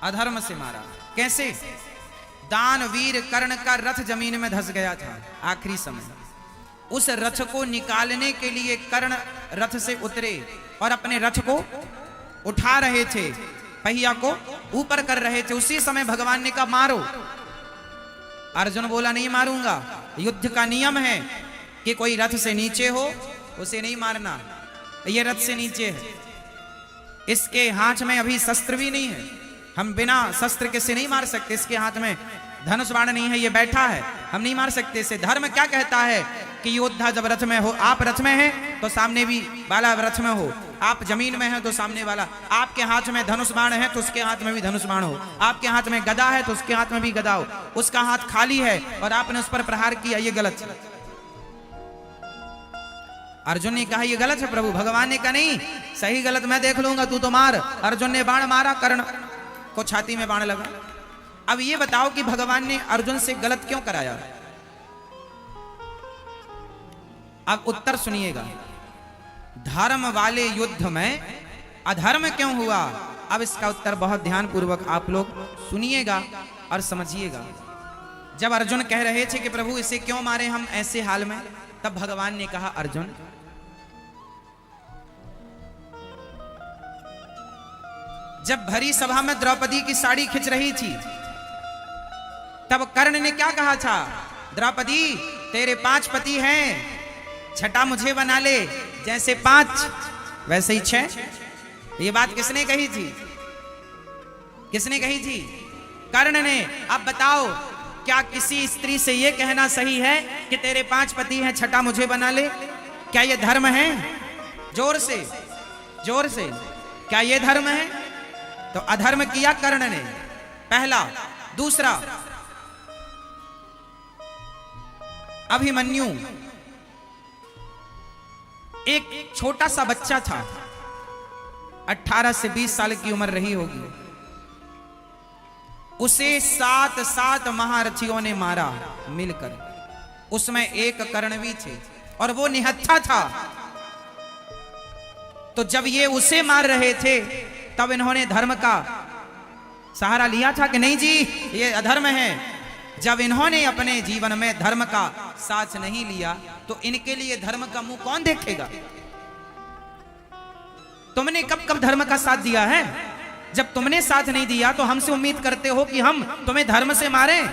अधर्म से मारा। कैसे? दानवीर कर्ण का रथ जमीन में धंस गया था आखिरी समय। उस रथ को निकालने के लिए कर्ण रथ से उतरे और अपने रथ को उठा रहे थे, पहिया को ऊपर कर रहे थे। उसी समय भगवान ने कहा मारो। अर्जुन बोला नहीं मारूंगा, युद्ध का नियम है कि कोई रथ से नीचे हो उसे नहीं मारना। ये रथ से नीचे है, इसके हाथ में अभी शस्त्र भी नहीं है, हम बिना शस्त्र के से नहीं मार सकते। इसके हाथ में धनुष बाण नहीं है, ये बैठा है, हम नहीं मार सकते इसे। धर्म क्या कहता है कि योद्धा जब रथ में हो, आप रथ में हैं तो सामने भी वाला रथ में हो, आप जमीन में हैं तो सामने वाला, आपके हाथ में धनुष बाण है तो उसके हाथ में भी धनुष बाण हो, आपके हाथ में गदा है तो उसके हाथ में भी गदा हो। उसका हाथ खाली है और आपने उस पर प्रहार किया, ये गलत है। अर्जुन ने कहा ये गलत है प्रभु। भगवान ने कहा नहीं, सही गलत मैं देख लूंगा, तू तो मार। अर्जुन ने बाण मारा, कर्ण को छाती में बाण लगा। अब ये बताओ कि भगवान ने अर्जुन से गलत क्यों कराया? अब उत्तर सुनिएगा। धर्म वाले युद्ध में अधर्म क्यों हुआ? अब इसका उत्तर बहुत ध्यानपूर्वक आप लोग सुनिएगा और समझिएगा। जब अर्जुन कह रहे थे कि प्रभु इसे क्यों मारे हम ऐसे हाल में, तब भगवान ने कहा अर्जुन, जब भरी सभा में द्रौपदी की साड़ी खिंच रही थी तब कर्ण ने क्या कहा था? द्रौपदी तेरे 5 पति हैं, छठा मुझे बना ले, जैसे 5 वैसे ही 6। ये बात किसने कही थी? किसने कही थी? कर्ण ने। अब बताओ क्या किसी स्त्री से यह कहना सही है कि तेरे 5 पति हैं, छठा मुझे बना ले? क्या यह धर्म है? जोर से, जोर से, क्या यह धर्म है? तो अधर्म किया कर्ण ने, पहला। दूसरा, अभिमन्यु एक छोटा सा बच्चा था, 18 से 20 साल की उम्र रही होगी। उसे 7 महारथियों ने मारा मिलकर, उसमें एक कर्ण भी थे और वो निहत्था था। तो जब ये उसे मार रहे थे तब इन्होंने धर्म का सहारा लिया था कि नहीं जी ये अधर्म है। जब इन्होंने अपने जीवन में धर्म का साथ नहीं लिया तो इनके लिए धर्म का मुंह कौन देखेगा? तुमने कब कब धर्म का साथ दिया है? जब तुमने साथ नहीं दिया तो हमसे उम्मीद करते हो कि हम तुम्हें धर्म से मारें?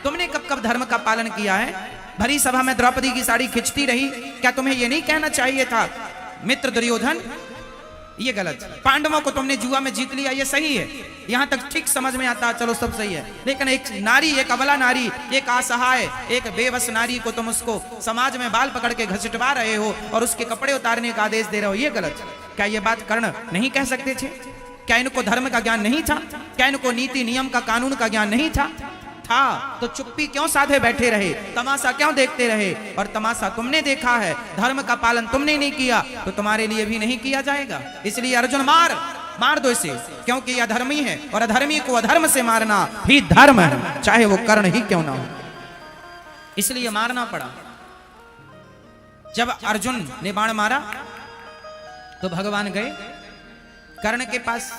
तुमने कब कब धर्म का पालन किया है? भरी सभा में द्रौपदी की साड़ी खिंचती रही, क्या तुम्हें यह नहीं कहना चाहिए था मित्र दुर्योधन ये गलत? पांडवों को तुमने जुआ में जीत लिया, ये सही है, यहां तक ठीक समझ में आता, चलो सब सही है। लेकिन एक नारी, एक अबला नारी, एक असहाय, एक बेबस नारी को तुम उसको समाज में बाल पकड़ के घसीटवा रहे हो और उसके कपड़े उतारने का आदेश दे रहे हो, ये गलत। क्या ये बात कर्ण नहीं कह सकते थे? क्या इनको धर्म का ज्ञान नहीं था? क्या इनको नीति नियम का, कानून का ज्ञान नहीं था? था तो चुप्पी क्यों साधे बैठे रहे? तमाशा क्यों देखते रहे? और तमाशा तुमने देखा है, धर्म का पालन तुमने नहीं किया तो तुम्हारे लिए भी नहीं किया जाएगा। इसलिए अर्जुन मार दो इसे, क्योंकि यह अधर्मी है और अधर्मी को अधर्म से मारना ही धर्म है, चाहे वो कर्ण ही क्यों ना हो। इसलिए मारना पड़ा। जब अर्जुन ने बाण मारा तो भगवान गए कर्ण के पास।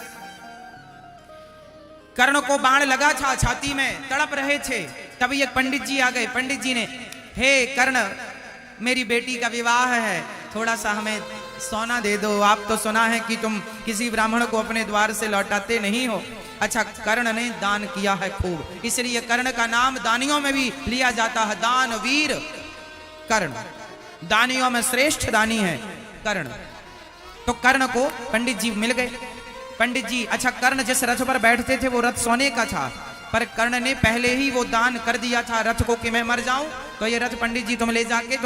कर्ण को बाण लगा था छाती में, तड़प रहे थे। तभी एक पंडित जी आ गए। पंडित जी ने, हे कर्ण, मेरी बेटी का विवाह है, थोड़ा सा हमें सोना दे दो। आप तो सुना है कि तुम किसी ब्राह्मण को अपने द्वार से लौटाते नहीं हो। अच्छा, कर्ण ने दान किया है खूब, इसलिए कर्ण का नाम दानियों में भी लिया जाता है, दानवीर कर्ण। दानियों में श्रेष्ठ दानी है कर्ण। तो कर्ण को पंडित जी मिल गए। पंडित जी, अच्छा, कर्ण जिस रथ पर बैठते थे वो रथ सोने का था, पर कर्ण ने पहले ही वो दान कर दिया था रथ को कि मैं मर जाऊं तो ये रथ पंडित जी तुम ले जाके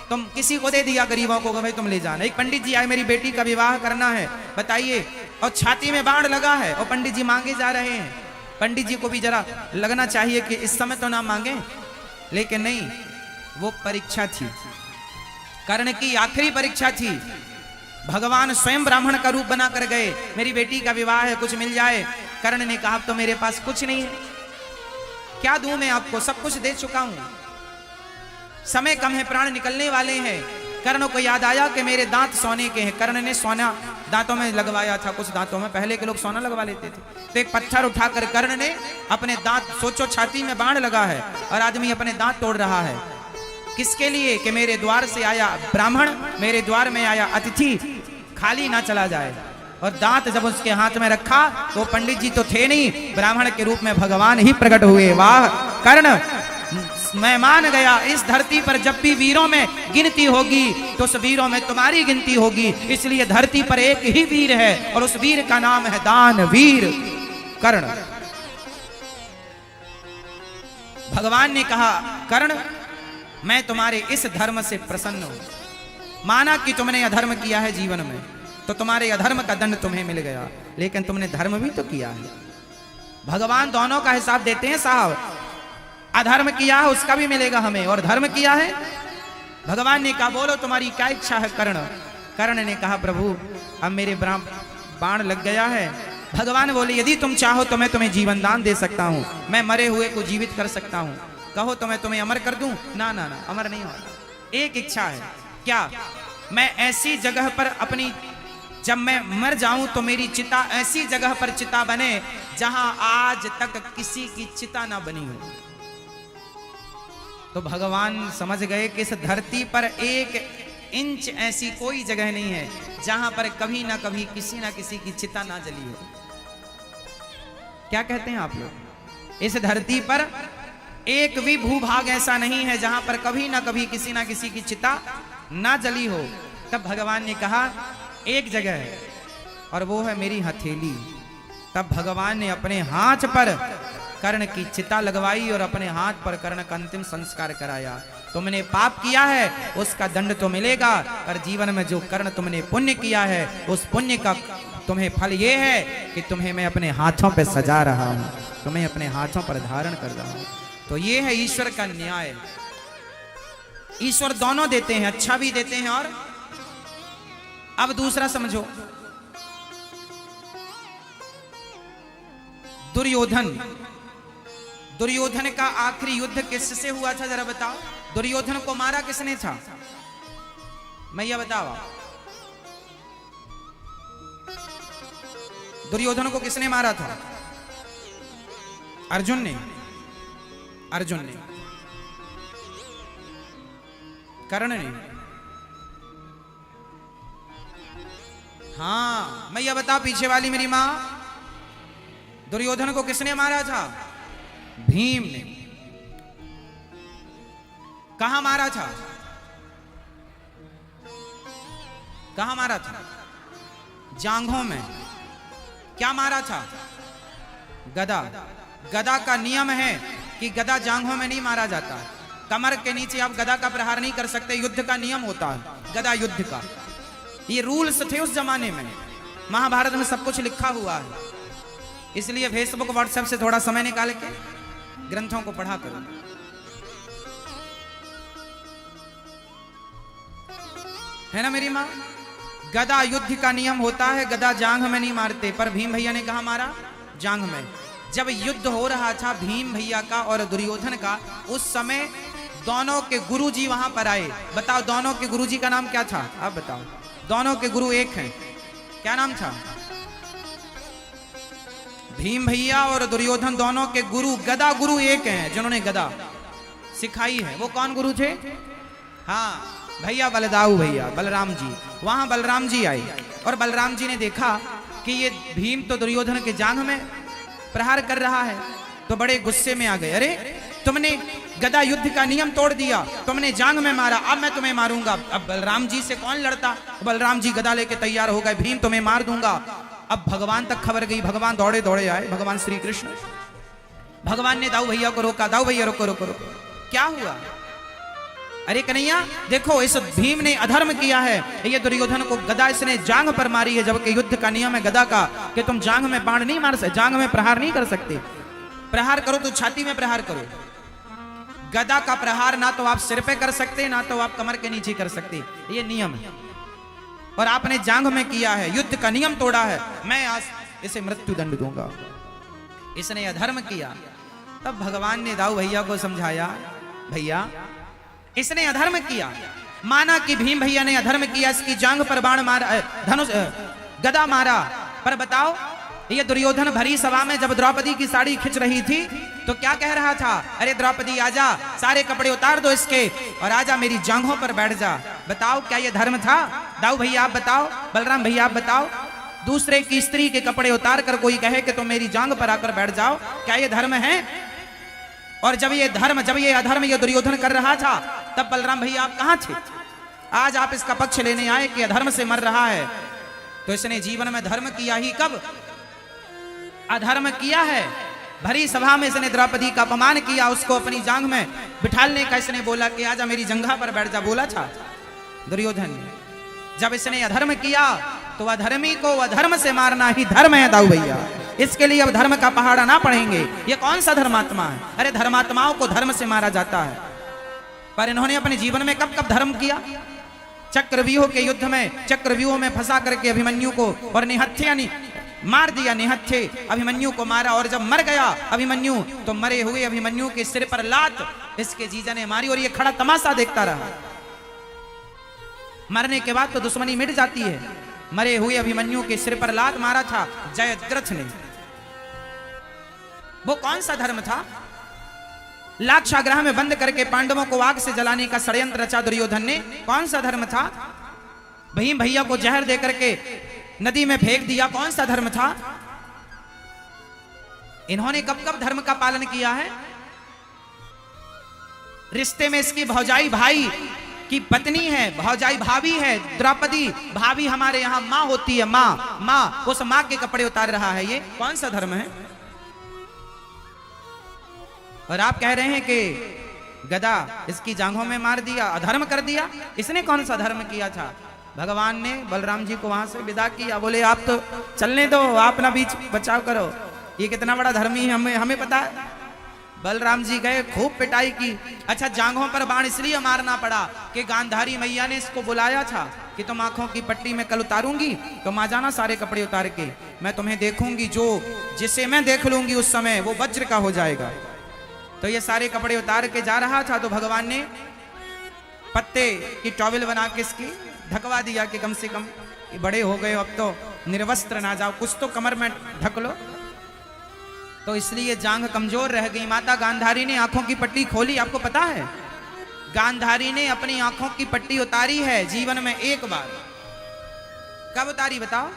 तुम किसी को दे दिया, गरीबों को, भाई तुम ले जाना। एक पंडित जी आए, मेरी बेटी का विवाह करना है, बताइए। और छाती में बाण लगा है और पंडित जी मांगे जा रहे हैं। पंडित जी को भी जरा लगना चाहिए कि इस समय तो ना मांगे, लेकिन नहीं, वो परीक्षा थी, कर्ण की आखिरी परीक्षा थी। भगवान स्वयं ब्राह्मण का रूप बना कर गए, मेरी बेटी का विवाह है, कुछ मिल जाए। कर्ण ने कहा, तो मेरे पास कुछ नहीं है, क्या दूं मैं आपको, सब कुछ दे चुका हूं, समय कम है, प्राण निकलने वाले हैं। कर्ण को याद आया कि मेरे दांत सोने के हैं। कर्ण ने सोना दांतों में लगवाया था, कुछ दांतों में, पहले के लोग सोना लगवा लेते थे। तो एक पत्थर उठाकर कर्ण ने अपने दांत, सोचो छाती में बाण लगा है और आदमी अपने दांत तोड़ रहा है, किसके लिए? कि मेरे द्वार से आया ब्राह्मण, मेरे द्वार में आया अतिथि खाली ना चला जाए। और दांत जब उसके हाथ में रखा तो पंडित जी तो थे नहीं, ब्राह्मण के रूप में भगवान ही प्रकट हुए। वाह कर्ण, मैं मान गया, इस धरती पर जब भी वीरों में गिनती होगी तो उस वीरों में तुम्हारी गिनती होगी, इसलिए धरती पर एक ही वीर है और उस वीर का नाम है दानवीर कर्ण। भगवान ने कहा, कर्ण, मैं तुम्हारे इस धर्म से प्रसन्न हूं। माना कि तुमने अधर्म किया है जीवन में, तो तुम्हारे अधर्म का दंड तुम्हें मिल गया, लेकिन तुमने धर्म भी तो किया है। भगवान दोनों का हिसाब देते हैं साहब। अधर्म किया है उसका भी मिलेगा हमें, और धर्म किया है। भगवान ने कहा, बोलो तुम्हारी क्या इच्छा है कर्ण। कर्ण ने कहा, प्रभु अब मेरे बाण लग गया है। भगवान बोले, यदि तुम चाहो तो मैं तुम्हें जीवन दान दे सकता हूं, मैं मरे हुए को जीवित कर सकता हूं, कहो तो मैं तुम्हें अमर कर दूं। ना ना ना, अमर नहीं होगा। एक इच्छा है, क्या? मैं ऐसी जगह पर अपनी, जब मैं मर जाऊं तो मेरी चिता ऐसी जगह पर चिता बने जहां आज तक किसी की चिता ना बनी हो। तो भगवान समझ गए कि इस धरती पर 1 इंच ऐसी कोई जगह नहीं है जहां पर कभी ना कभी किसी ना किसी की चिता ना जली हो। क्या कहते हैं आप लोग? इस धरती पर एक भी भूभाग ऐसा नहीं है जहां पर कभी ना कभी किसी ना किसी की चिता ना जली हो। तब भगवान ने कहा, एक जगह है और वो है मेरी हथेली। तब भगवान ने अपने हाथ पर कर्ण की चिता लगवाई और अपने हाथ पर कर्ण का अंतिम संस्कार कराया। तुमने पाप किया है उसका दंड तो मिलेगा, पर जीवन में जो कर्ण तुमने पुण्य किया है उस पुण्य का तुम्हें फल ये है कि तुम्हें मैं अपने हाथों पे सजा रहा हूं, तुम्हें अपने हाथों पर धारण कर रहा हूं। तो ये है ईश्वर का न्याय। ईश्वर दोनों देते हैं, अच्छा भी देते हैं। और अब दूसरा समझो, दुर्योधन का आखिरी युद्ध किससे हुआ था जरा बताओ? दुर्योधन को मारा किसने था? मैं ये बताओ, दुर्योधन को किसने मारा था? अर्जुन ने। अर्जुन ने। कर्ण ने। हाँ, मैं ये बता, पीछे वाली मेरी मां, दुर्योधन को किसने मारा था? भीम ने। कहां मारा था? कहां मारा था? जांघों में। क्या मारा था? गदा। गदा का नियम है कि गदा जांघों में नहीं मारा जाता, कमर के नीचे आप गदा का प्रहार नहीं कर सकते, युद्ध का नियम होता है, गदा युद्ध का। ये रूल्स थे उस जमाने में, महाभारत में सब कुछ लिखा हुआ है। इसलिए फेसबुक व्हाट्सएप से थोड़ा समय निकाल के ग्रंथों को पढ़ा करो। है ना मेरी मां? गदा युद्ध का नियम होता है, गदा जांघ में नहीं मारते, पर भीम भैया ने कहा मारा? जांघ में। जब युद्ध हो रहा था भीम भैया का और दुर्योधन का, उस समय दोनों के गुरुजी वहां पर आए। बताओ दोनों के गुरुजी का नाम क्या था? आप बताओ। दोनों के गुरु एक हैं। क्या नाम था? भीम भैया और दुर्योधन दोनों के गुरु, गदा गुरु एक हैं जिन्होंने गदा सिखाई है। वो कौन गुरु थे? हाँ, भैया बलदाऊ भैया, बलराम जी। वहां बलराम जी आए और बलराम जी ने देखा कि ये भीम तो दुर्योधन के जांघ में प्रहार कर रहा है, तो बड़े गुस्से में आ गए। अरे तुमने गदा युद्ध का नियम तोड़ दिया, तुमने जांघ में मारा, अब मैं तुम्हें मारूंगा। अब बलराम जी से कौन लड़ता? बलराम जी गदा लेके तैयार हो गए, भीम तुम्हें मार दूंगा। अब भगवान तक खबर गई, भगवान दौड़े दौड़े आए, भगवान श्री कृष्ण। भगवान ने दाऊ भैया को रोका, दाऊ भैया रोको रोको रोको, क्या हुआ? अरे कन्हैया देखो, इस भीम ने अधर्म किया है, ये दुर्योधन को गदा इसने जांघ पर मारी है, जबकि युद्ध का नियम है गदा का कि तुम जांघ में बाण नहीं मार सकते, जांघ में प्रहार नहीं कर सकते। प्रहार करो तो छाती में प्रहार करो। गदा का प्रहार ना तो आप सिर पे कर सकते, ना तो आप कमर के नीचे कर सकते, ये नियम है। और आपने जांघ में किया है, युद्ध का नियम तोड़ा है, मैं आज इसे मृत्यु दंड दूंगा। इसने अधर्म किया। तब भगवान ने दाऊ भैया को समझाया, भैया इसने अधर्म किया, माना कि भीम भैया ने अधर्म किया, इसकी जांघ पर बाण मारा, धनुष गदा मारा, पर बताओ ये दुर्योधन भरी सभा में जब द्रौपदी की साड़ी खिंच रही थी तो क्या कह रहा था? अरे द्रौपदी आजा, सारे कपड़े उतार दो इसके और आजा मेरी जांघों पर बैठ जा। बताओ क्या ये धर्म था? दाऊ भैया आप बताओ, बलराम भैया आप बताओ। दूसरे की स्त्री के कपड़े उतार कर कोई कहे कि तुम मेरी जांघ पर आकर बैठ जाओ, क्या ये धर्म है? और जब ये अधर्म ये दुर्योधन कर रहा था, तब बलराम भैया आप कहां थे? आज आप इसका पक्ष लेने आए कि अधर्म से मर रहा है। तो इसने जीवन में धर्म किया ही कब? अधर्म किया है। भरी सभा में इसने द्रौपदी का अपमान किया, उसको अपनी जांघ में बिठालने का इसने बोला कि आजा मेरी जंघा पर बैठ जा, बोला था दुर्योधन ने। जब इसने अधर्म किया तो अधर्मी को अधर्म से मारना ही धर्म है दाऊ भैया। इसके लिए अब धर्म का पहाड़ा ना पढ़ेंगे। ये कौन सा धर्मात्मा है? अरे धर्मात्माओं को धर्म से मारा जाता है, पर इन्होंने अपने जीवन में कब कब धर्म किया? चक्रव्यूह के युद्ध में, चक्रव्यूह में फंसा करके अभिमन्यु को और निहत्थे यानी मार दिया, निहत्थे अभिमन्यु को मारा। और जब मर गया अभिमन्यु तो मरे हुए अभिमन्यु के सिर पर लात इसके जीजा ने मारी और ये खड़ा तमाशा देखता रहा। मरने के बाद तो दुश्मनी मिट जाती है। मरे हुए अभिमन्यु के सिर पर लात मारा था जयद्रथ ने। वो कौन सा धर्म था? लाक्षागृह में बंद करके पांडवों को आग से जलाने का षड्यंत्र रचा दुर्योधन ने, कौन सा धर्म था? भीम भैया को जहर दे करके नदी में फेंक दिया, कौन सा धर्म था? इन्होंने कब कब धर्म का पालन किया है? रिश्ते में इसकी भौजाई भाई की पत्नी है, भौजाई भाभी है, द्रौपदी भाभी हमारे यहां मां होती है, मां उस मां के कपड़े उतार रहा है, ये कौन सा धर्म है? और आप कह रहे हैं कि गदा इसकी जांघों में मार दिया, अधर्म कर दिया। इसने कौन सा धर्म किया था? भगवान ने बलराम जी को वहां से विदा किया, बोले आप तो चलने दो, आप ना बीच बचाव करो, ये कितना बड़ा धर्मी है हमें पता है। बलराम जी गए, खूब पिटाई की। अच्छा, जांघों पर बाण इसलिए मारना पड़ा कि गांधारी मैया ने इसको बुलाया था कि तुम आंखों की पट्टी में कल उतारूंगी, तुम आ जाना सारे कपड़े उतार के, मैं तुम्हें देखूंगी, जो जिसे मैं देख लूंगी उस समय वो वज्र का हो जाएगा। तो ये सारे कपड़े उतार के जा रहा था, तो भगवान ने पत्ते की टॉवेल बना के इसकी ढकवा दिया कि कम से कम बड़े हो गए, अब तो निर्वस्त्र ना जाओ, कुछ तो कमर में ढक लो। तो इसलिए जांघ कमजोर रह गई। माता गांधारी ने आंखों की पट्टी खोली। आपको पता है गांधारी ने अपनी आंखों की पट्टी उतारी है जीवन में एक बार। कब उतारी बताओ?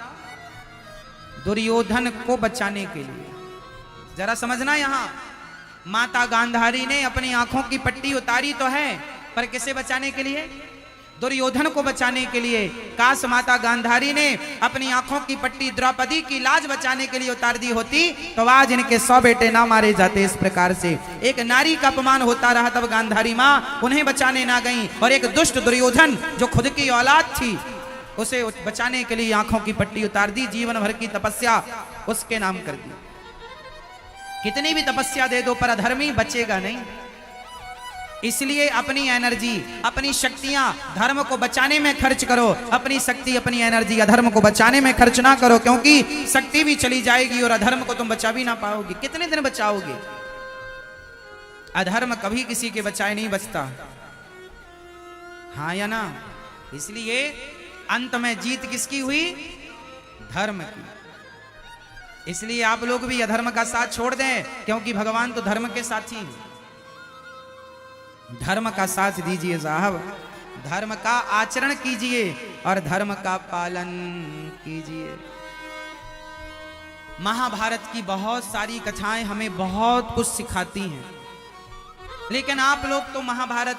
दुर्योधन को बचाने के लिए। जरा समझना, यहां माता गांधारी ने अपनी आंखों की पट्टी उतारी तो है, पर किसे बचाने के लिए? दुर्योधन को बचाने के लिए। काश माता गांधारी ने अपनी आंखों की पट्टी द्रौपदी की लाज बचाने के लिए उतार दी होती तो आज इनके 100 बेटे ना मारे जाते। इस प्रकार से एक नारी का अपमान होता रहा, तब गांधारी मां उन्हें बचाने ना गई, और एक दुष्ट दुर्योधन जो खुद की औलाद थी उसे बचाने के लिए आंखों की पट्टी उतार दी। जीवन भर की तपस्या उसके नाम कर दी। कितनी भी तपस्या दे दो पर अधर्मी बचेगा नहीं। इसलिए अपनी एनर्जी, अपनी शक्तियां धर्म को बचाने में खर्च करो। अपनी शक्ति, अपनी एनर्जी अधर्म को बचाने में खर्च ना करो, क्योंकि शक्ति भी चली जाएगी और अधर्म को तुम बचा भी ना पाओगे। कितने दिन बचाओगे? अधर्म कभी किसी के बचाए नहीं बचता, हाँ या ना? इसलिए अंत में जीत किसकी हुई? धर्म की। इसलिए आप लोग भी अधर्म का साथ छोड़ दें, क्योंकि भगवान तो धर्म के साथी हैं। धर्म का साथ दीजिए साहब, धर्म का आचरण कीजिए और धर्म का पालन कीजिए। महाभारत की बहुत सारी कथाएं हमें बहुत कुछ सिखाती हैं, लेकिन आप लोग तो महाभारत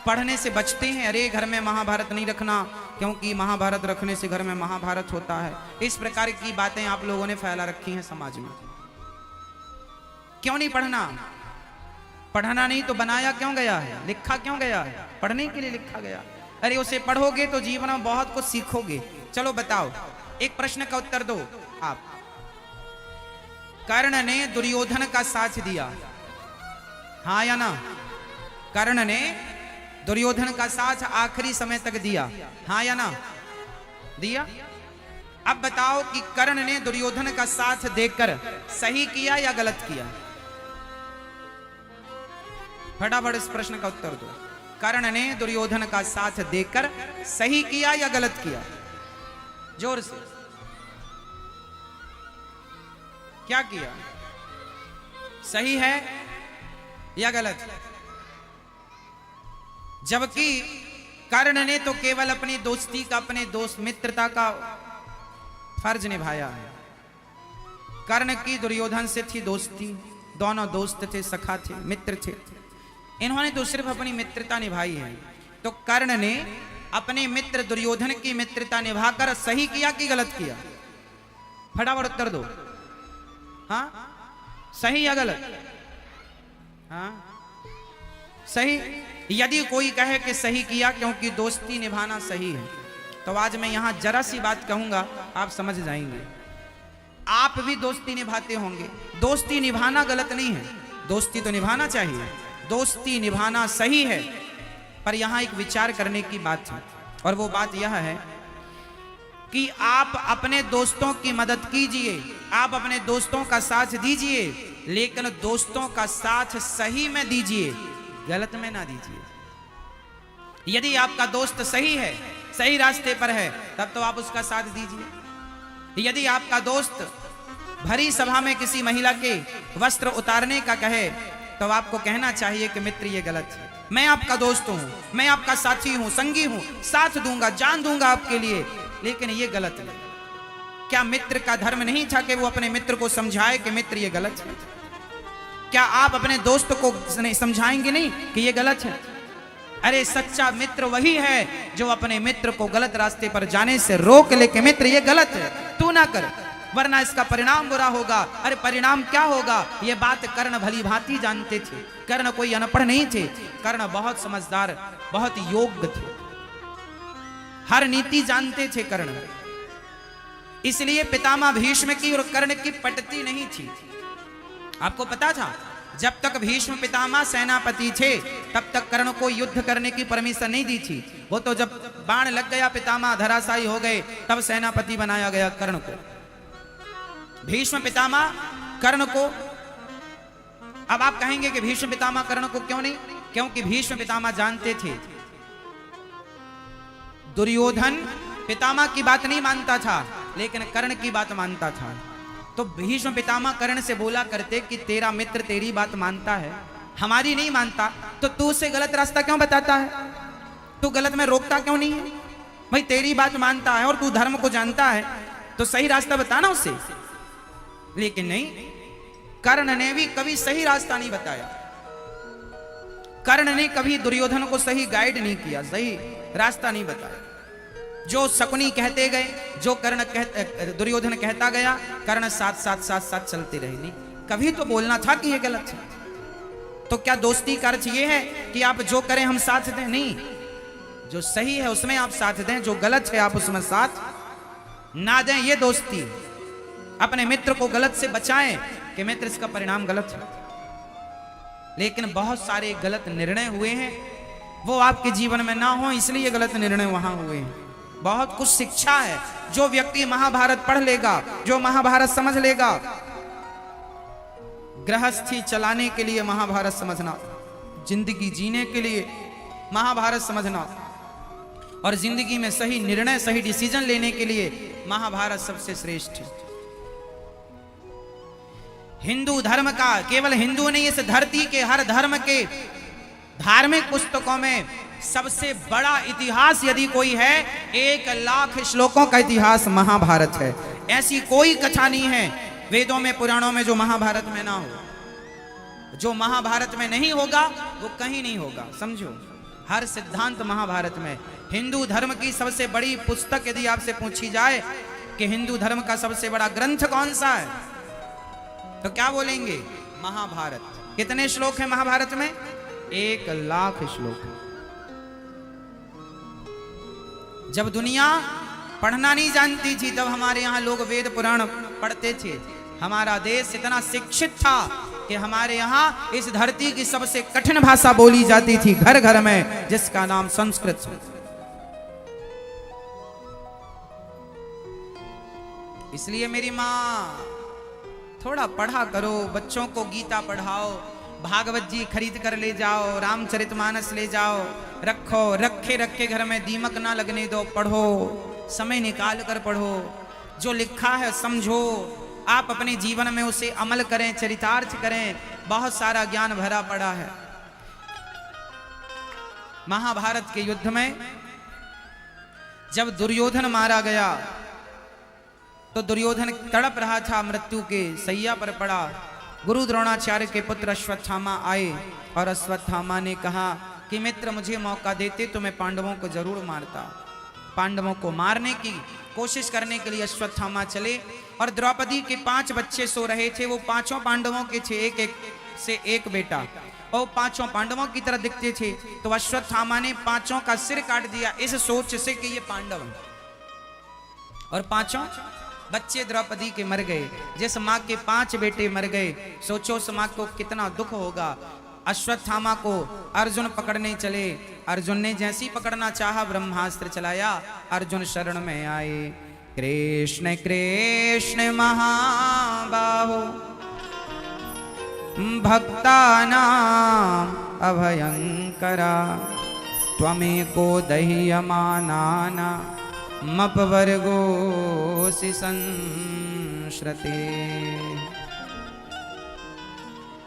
पढ़ने से बचते हैं। अरे घर में महाभारत नहीं रखना, क्योंकि महाभारत रखने से घर में महाभारत होता है। इस प्रकार की बातें आप लोगों ने फैला रखी हैं समाज में। क्यों नहीं पढ़ना? पढ़ना नहीं तो बनाया क्यों गया है? लिखा क्यों गया है? पढ़ने के लिए लिखा गया। अरे उसे पढ़ोगे तो जीवन में बहुत कुछ सीखोगे। चलो बताओ, एक प्रश्न का उत्तर दो आप। कर्ण ने दुर्योधन का साथ दिया, हाँ या ना? कर्ण ने दुर्योधन का साथ आखिरी समय तक दिया, हाँ या ना? दिया। अब बताओ कि कर्ण ने दुर्योधन का साथ देकर सही किया या गलत किया? फटाफट इस प्रश्न का उत्तर दो। कर्ण ने दुर्योधन का साथ देकर सही किया या गलत किया? जोर से। क्या किया? सही है या गलत? जबकि कर्ण ने तो केवल अपनी दोस्ती का, अपने दोस्त मित्रता का फर्ज निभाया है। कर्ण की दुर्योधन से थी दोस्ती, दोनों दोस्त थे, सखा थे, मित्र थे। इन्होंने तो सिर्फ अपनी मित्रता निभाई है। तो कर्ण ने अपने मित्र दुर्योधन की मित्रता निभाकर सही किया कि गलत किया? फटाफट उत्तर दो। हाँ, सही या गलत? हाँ, सही। यदि कोई कहे कि सही किया क्योंकि दोस्ती निभाना सही है, तो आज मैं यहां जरा सी बात कहूंगा, आप समझ जाएंगे। आप भी दोस्ती निभाते होंगे, दोस्ती निभाना गलत नहीं है, दोस्ती तो निभाना चाहिए, दोस्ती निभाना सही है। पर यहां एक विचार करने की बात है, और वो बात यह है कि आप अपने दोस्तों की मदद कीजिए, आप अपने दोस्तों का साथ दीजिए, लेकिन दोस्तों का साथ सही में दीजिए, गलत में ना दीजिए। यदि आपका दोस्त सही है, सही रास्ते पर है, तब तो आप उसका साथ दीजिए। यदि आपका दोस्त भरी सभा में किसी महिला के वस्त्र उतारने का कहे, तो आपको कहना चाहिए कि मित्र ये गलत है, मैं आपका दोस्त हूं, मैं आपका साथी हूं, संगी हूं, साथ दूंगा, जान दूंगा आपके लिए, लेकिन ये गलत है। क्या मित्र का धर्म नहीं था कि वो अपने मित्र को समझाए कि मित्र ये गलत है? क्या आप अपने दोस्त को समझाएंगे नहीं कि ये गलत है? अरे सच्चा मित्र वही है जो अपने मित्र को गलत रास्ते पर जाने से रोक ले कि मित्र ये गलत है, तू ना कर, वरना इसका परिणाम बुरा होगा। अरे परिणाम क्या होगा? ये बात कर्ण भली भांति जानते थे। कर्ण कोई अनपढ़ नहीं थे, कर्ण बहुत समझदार, बहुत योग्य थे, हर नीति जानते थे कर्ण। इसलिए पितामह भीष्म की और कर्ण की पटती नहीं थी। आपको पता था, जब तक भीष्म पितामह सेनापति थे तब तक कर्ण को युद्ध करने की परमिशन नहीं दी थी। वो तो जब बाण लग गया, पितामह धराशायी हो गए, तब सेनापति बनाया गया कर्ण को। भीष्म पितामह कर्ण को, अब आप कहेंगे कि भीष्म पितामह कर्ण को क्यों नहीं? क्योंकि भीष्म पितामह जानते थे दुर्योधन पितामह की बात नहीं मानता था, लेकिन कर्ण की बात मानता था। तो भीष्म पितामह कर्ण से बोला करते कि तेरा मित्र तेरी बात मानता है, हमारी नहीं मानता, तो तू उसे गलत रास्ता क्यों बताता है? तू गलत में रोकता क्यों नहीं है? भाई तेरी बात मानता है और तू धर्म को जानता है, तो सही रास्ता बताना उसे। लेकिन नहीं, कर्ण ने भी कभी सही रास्ता नहीं बताया। कर्ण ने कभी दुर्योधन को सही गाइड नहीं किया, सही रास्ता नहीं बताया। जो शकुनी कहते गए, जो दुर्योधन कहता गया, कर्ण साथ साथ साथ साथ चलते रहे। नहीं, कभी तो बोलना था कि ये गलत है। तो क्या दोस्ती का अर्थ ये है कि आप जो करें हम साथ दें? नहीं, जो सही है उसमें आप साथ दें, जो गलत है आप उसमें साथ ना दें। ये दोस्ती, अपने मित्र को गलत से बचाएं कि मित्र इसका परिणाम गलत है। लेकिन बहुत सारे गलत निर्णय हुए हैं, वो आपके जीवन में ना हो, इसलिए गलत निर्णय वहां हुए हैं। बहुत कुछ शिक्षा है। जो व्यक्ति महाभारत पढ़ लेगा, जो महाभारत समझ लेगा, गृहस्थी चलाने के लिए महाभारत समझना, जिंदगी जीने के लिए महाभारत समझना, और जिंदगी में सही निर्णय, सही डिसीजन लेने के लिए महाभारत सबसे श्रेष्ठ है। हिंदू धर्म का, केवल हिंदू नहीं, इस धरती के हर धर्म के धार्मिक पुस्तकों में सबसे बड़ा इतिहास यदि कोई है, 1,00,000 श्लोकों का इतिहास महाभारत है। ऐसी कोई कथा नहीं है वेदों में, पुराणों में जो महाभारत में ना हो। जो महाभारत में नहीं होगा वो कहीं नहीं होगा, समझो। हर सिद्धांत महाभारत में। हिंदू धर्म की सबसे बड़ी पुस्तक यदि आपसे पूछी जाए कि हिंदू धर्म का सबसे बड़ा ग्रंथ कौन सा है, तो क्या बोलेंगे? महाभारत। कितने श्लोक हैं महाभारत में? 1,00,000 श्लोक। जब दुनिया पढ़ना नहीं जानती थी तब हमारे यहाँ लोग वेद पुराण पढ़ते थे। हमारा देश इतना शिक्षित था कि हमारे यहाँ इस धरती की सबसे कठिन भाषा बोली जाती थी घर घर में, जिसका नाम संस्कृत। इसलिए मेरी माँ, थोड़ा पढ़ा करो, बच्चों को गीता पढ़ाओ, भागवत जी खरीद कर ले जाओ, रामचरितमानस ले जाओ, रखो, रखे रखे घर में दीमक ना लगने दो, पढ़ो, समय निकाल कर पढ़ो, जो लिखा है समझो, आप अपने जीवन में उसे अमल करें, चरितार्थ करें। बहुत सारा ज्ञान भरा पड़ा है। महाभारत के युद्ध में जब दुर्योधन मारा गया तो दुर्योधन तड़प रहा था, मृत्यु के शैया पर पड़ा। गुरु द्रोणाचार्य के पुत्र अश्वत्थामा आए और अश्वत्थामा ने कहा कि मित्र, मुझे मौका देते तो मैं पांडवों को जरूर मारता। पांडवों को मारने की कोशिश करने के लिए अश्वत्थामा चले और द्रौपदी के 5 बच्चे सो रहे थे। वो 5 पांडवों के थे, एक एक से एक बेटा, और 5 पांडवों की तरह दिखते थे। तो अश्वत्थामा ने 5 का सिर काट दिया इस सोच से कि ये पांडव हैं, और 5 बच्चे द्रौपदी के मर गए। जिस माँ के 5 बेटे मर गए, सोचो उस माँ को कितना दुख होगा। अश्वत्थामा को अर्जुन पकड़ने चले। अर्जुन ने जैसी पकड़ना चाहा, ब्रह्मास्त्र चलाया, अर्जुन शरण में आए। कृष्ण कृष्ण महाबाहो भक्तानां अभयंकरा, त्वमेको दह्यमानाना मपवर्गोऽसि संश्रते।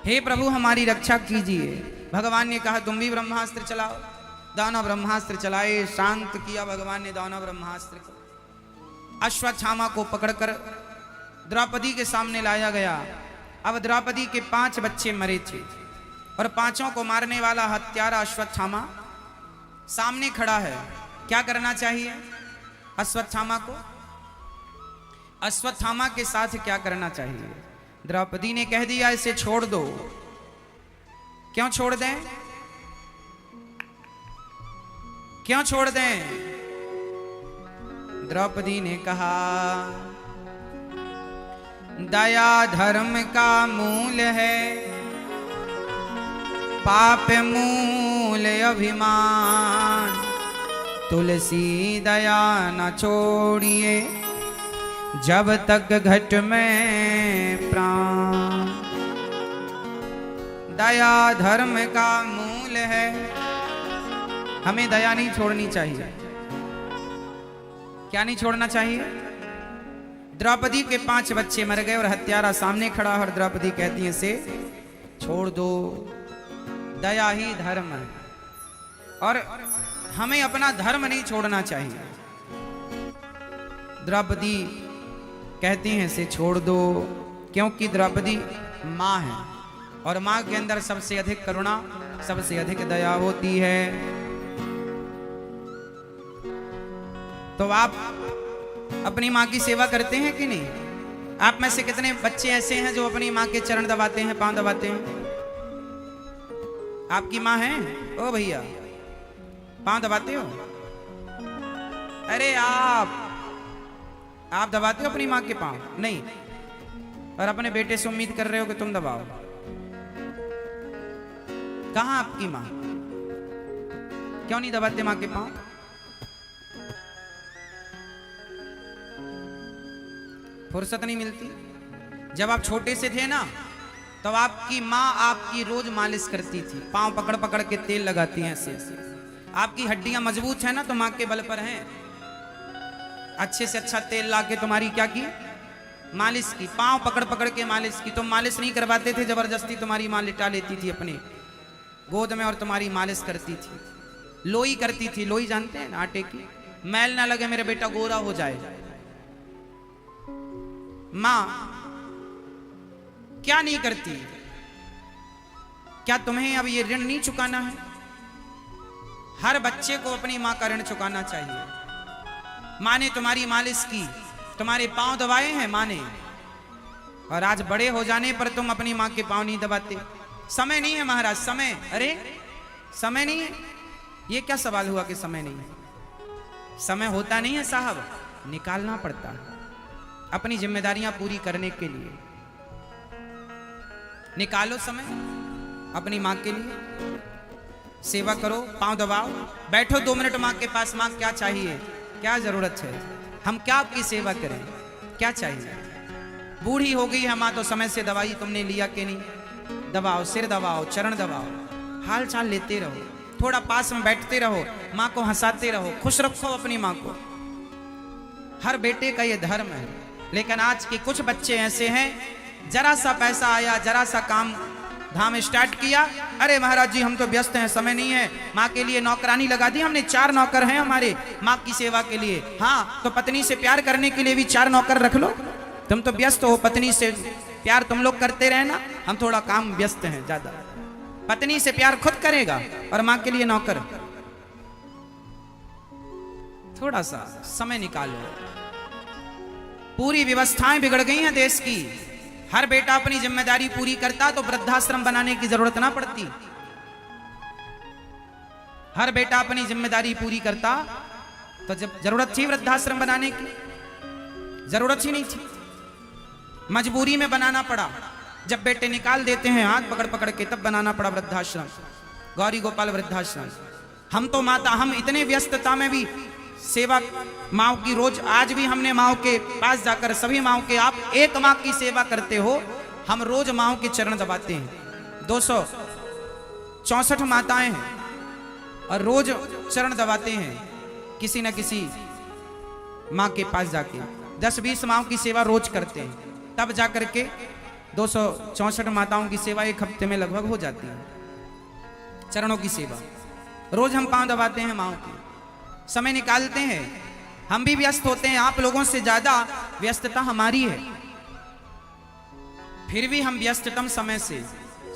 हे प्रभु, हमारी रक्षा कीजिए। भगवान ने कहा तुम भी ब्रह्मास्त्र चलाओ। दानव ब्रह्मास्त्र चलाए, शांत किया भगवान ने दानव ब्रह्मास्त्र को। अश्वत्थामा को पकड़कर द्रौपदी के सामने लाया गया। अब द्रौपदी के 5 बच्चे मरे थे और 5 को मारने वाला हत्यारा अश्वत्थामा सामने खड़ा है। क्या करना चाहिए अश्वत्थामा को? अश्वत्थामा के साथ क्या करना चाहिए? द्रौपदी ने कह दिया इसे छोड़ दो। क्यों छोड़ दें? क्यों छोड़ दें? द्रौपदी ने कहा दया धर्म का मूल है, पाप मूल अभिमान, तुलसी दया न छोड़िए जब तक घट में प्राण। दया धर्म का मूल है, हमें दया नहीं छोड़नी चाहिए। क्या नहीं छोड़ना चाहिए? द्रौपदी के 5 बच्चे मर गए और हत्यारा सामने खड़ा और द्रौपदी कहती है इसे छोड़ दो, दया ही धर्म है। और हमें अपना धर्म नहीं छोड़ना चाहिए। द्रौपदी कहती हैं इसे छोड़ दो, क्योंकि द्रौपदी माँ है और माँ के अंदर सबसे अधिक करुणा, सबसे अधिक दया होती है। तो आप अपनी माँ की सेवा करते हैं कि नहीं? आप में से कितने बच्चे ऐसे हैं जो अपनी माँ के चरण दबाते हैं, पांव दबाते हैं? आपकी माँ है? ओ भैया, पांव दबाते हो? अरे आप दबाते हो अपनी माँ के पांव? नहीं। और अपने बेटे से उम्मीद कर रहे हो कि तुम दबाओ? कहां आपकी माँ? क्यों नहीं दबाते माँ के पांव? फुर्सत नहीं मिलती? जब आप छोटे से थे ना, तो आपकी माँ आपकी रोज मालिश करती थी, पांव पकड़ पकड़ के तेल लगाती हैं ऐसे। आपकी हड्डियां मजबूत है ना तो माँ के बल पर हैं। अच्छे से अच्छा तेल ला के तुम्हारी क्या की, मालिश की, पांव पकड़ पकड़ के मालिश की। तुम मालिश नहीं करवाते थे, जबरदस्ती तुम्हारी माँ लिटा लेती थी अपने गोद में और तुम्हारी मालिश करती थी। लोई करती थी, लोई जानते हैं ना, आटे की, मैल ना लगे मेरा बेटा गोरा हो जाए। माँ क्या नहीं करती? क्या तुम्हें अब ये ऋण नहीं चुकाना है? हर बच्चे को अपनी माँ का ऋण चुकाना चाहिए। माँ ने तुम्हारी मालिश की, तुम्हारे पांव दबाए हैं माँ ने, और आज बड़े हो जाने पर तुम अपनी माँ के पांव नहीं दबाते। समय नहीं है महाराज, समय, अरे समय नहीं है, ये क्या सवाल हुआ कि समय नहीं है? समय होता नहीं है साहब, निकालना पड़ता है अपनी जिम्मेदारियां पूरी करने के लिए। निकालो समय अपनी माँ के लिए, सेवा करो, पांव दबाओ, बैठो 2 मिनट माँ के पास। माँ क्या चाहिए, क्या जरूरत है, हम क्या आपकी सेवा करें, क्या चाहिए? बूढ़ी हो गई है माँ तो समय से दवाई तुमने लिया कि नहीं? दबाओ, सिर दबाओ, चरण दबाओ, हाल चाल लेते रहो, थोड़ा पास में बैठते रहो, माँ को हंसाते रहो, खुश रखो अपनी माँ को। हर बेटे का ये धर्म है। लेकिन आज के कुछ बच्चे ऐसे हैं, जरा सा पैसा आया, जरा सा काम धाम स्टार्ट किया, अरे महाराज जी हम तो व्यस्त हैं, समय नहीं है। माँ के लिए नौकरानी लगा दी हमने, 4 नौकर हैं हमारे माँ की सेवा के लिए। हाँ तो पत्नी से प्यार करने के लिए भी 4 नौकर रख लो। तुम तो व्यस्त हो, पत्नी से प्यार तुम लोग करते रहे ना, हम थोड़ा काम व्यस्त हैं ज्यादा। पत्नी से प्यार खुद करेगा और माँ के लिए नौकर। थोड़ा सा समय निकालो। पूरी व्यवस्थाएं बिगड़ गई हैं देश की। हर बेटा अपनी जिम्मेदारी पूरी करता तो वृद्धाश्रम बनाने की जरूरत ना पड़ती। हर बेटा अपनी जिम्मेदारी पूरी करता तो जब जरूरत थी वृद्धाश्रम बनाने की, जरूरत ही नहीं थी, मजबूरी में बनाना पड़ा। जब बेटे निकाल देते हैं हाथ पकड़ पकड़ के, तब बनाना पड़ा वृद्धाश्रम, गौरी गोपाल वृद्धाश्रम। हम तो माता, हम इतने व्यस्तता में भी सेवा माँ की रोज, आज भी हमने माँ के पास जाकर सभी माँ के, आप एक माँ की सेवा करते हो, हम रोज माँ के चरण दबाते हैं। 264 माताएं हैं और रोज चरण दबाते हैं किसी न किसी माँ के पास जाके। 10-20 माँ की सेवा रोज करते हैं, तब जाकर के 264 माताओं की सेवा एक हफ्ते में लगभग हो जाती है। चरणों की सेवा रोज हम पांव दबाते हैं माँ के, समय निकालते हैं। हम भी व्यस्त होते हैं, आप लोगों से ज्यादा व्यस्तता हमारी है, फिर भी हम व्यस्ततम समय से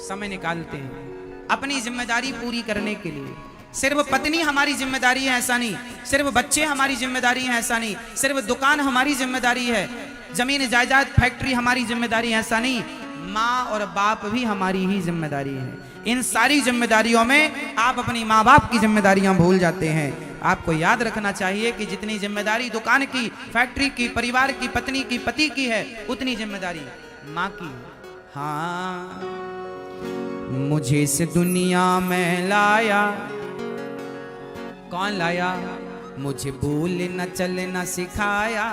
समय निकालते हैं अपनी जिम्मेदारी पूरी करने के लिए। सिर्फ पत्नी हमारी जिम्मेदारी है ऐसा नहीं, सिर्फ बच्चे हमारी जिम्मेदारी है ऐसा नहीं, सिर्फ दुकान हमारी जिम्मेदारी है, जमीन जायदाद फैक्ट्री हमारी जिम्मेदारी है ऐसा नहीं, माँ और बाप भी हमारी ही जिम्मेदारी है। इन सारी जिम्मेदारियों में आप अपनी माँ बाप की जिम्मेदारियां भूल जाते हैं। आपको याद रखना चाहिए कि जितनी जिम्मेदारी दुकान की, फैक्ट्री की, परिवार की, पत्नी की, पति की है, उतनी जिम्मेदारी माँ की है। हाँ, मुझे इस दुनिया में लाया कौन लाया, मुझे बोलना चलना सिखाया।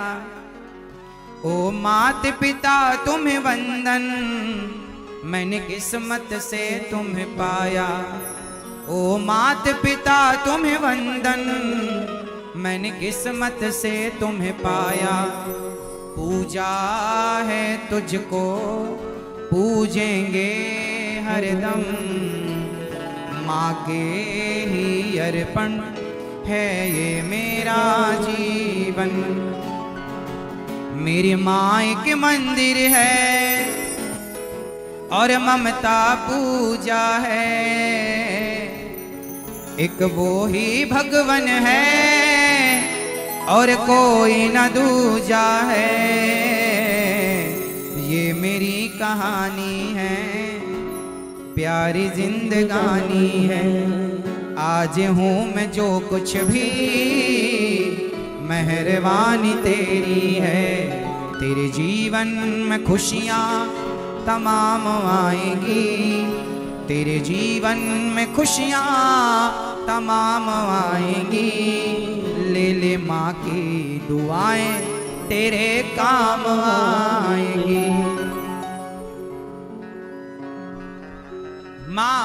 ओ माता पिता तुम्हें वंदन, मैंने किस्मत से तुम्हें पाया। ओ माता पिता तुम्हें वंदन, मैंने किस्मत से तुम्हें पाया। पूजा है तुझको पूजेंगे हरदम, माँ के ही अर्पण है ये मेरा जीवन। मेरी माँ एक मंदिर है और ममता पूजा है, एक वो ही भगवन है और कोई न दूजा है। ये मेरी कहानी है, प्यारी जिंदगानी है। आज हूँ मैं जो कुछ भी, मेहरबानी तेरी है। तेरे जीवन में खुशियाँ तमाम आएंगी, तेरे जीवन में खुशियाँ तमाम आएंगी। ले ले माँ की दुआएं तेरे काम आएंगी। माँ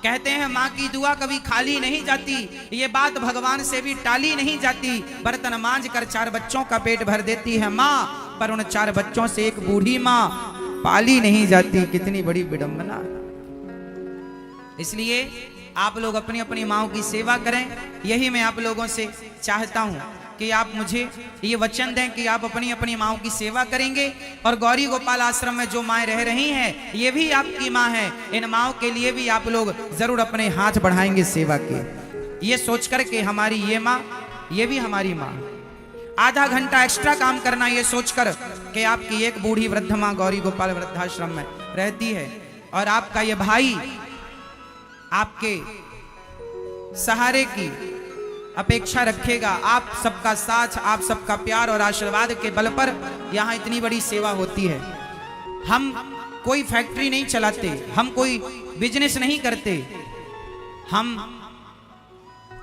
कहते हैं माँ की दुआ कभी खाली नहीं जाती, ये बात भगवान से भी टाली नहीं जाती। बर्तन मांज कर 4 बच्चों का पेट भर देती है माँ, पर उन 4 बच्चों से एक बूढ़ी माँ पाली नहीं जाती। कितनी बड़ी विडंबना। इसलिए आप लोग अपनी अपनी माँओं की सेवा करें। यही मैं आप लोगों से चाहता हूँ कि आप मुझे ये वचन दें कि आप अपनी अपनी माँओं की सेवा करेंगे। और गौरी गोपाल आश्रम में जो माएँ रह रही हैं, ये भी आपकी माँ हैं। इन माँओं के लिए भी आप लोग जरूर अपने हाथ बढ़ाएंगे सेवा के, ये सोच कर के हमारी ये माँ, ये भी हमारी माँ। आधा घंटा एक्स्ट्रा काम करना, ये सोचकर कि आपकी एक बूढ़ी वृद्ध माँ गौरी गोपाल वृद्धाश्रम में रहती है और आपका ये भाई आपके सहारे की अपेक्षा रखेगा। आप सबका साथ, आप सबका प्यार और आशीर्वाद के बल पर यहाँ इतनी बड़ी सेवा होती है। हम कोई फैक्ट्री नहीं चलाते, हम कोई बिजनेस नहीं करते, हम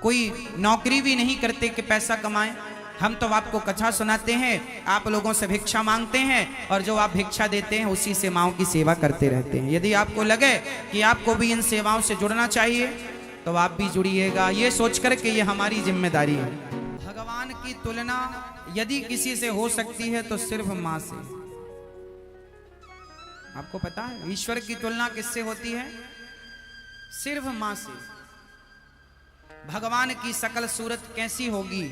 कोई नौकरी भी नहीं करते कि पैसा कमाएं। हम तो आपको कथा सुनाते हैं, आप लोगों से भिक्षा मांगते हैं और जो आप भिक्षा देते हैं उसी से माँओं की सेवा करते रहते हैं। यदि आपको लगे कि आपको भी इन सेवाओं से जुड़ना चाहिए तो आप भी जुड़िएगा, ये सोचकर के ये हमारी जिम्मेदारी है। भगवान की तुलना यदि किसी से हो सकती है तो सिर्फ माँ से। आपको पता है ईश्वर की तुलना किससे होती है? सिर्फ माँ से। भगवान की सकल सूरत कैसी होगी,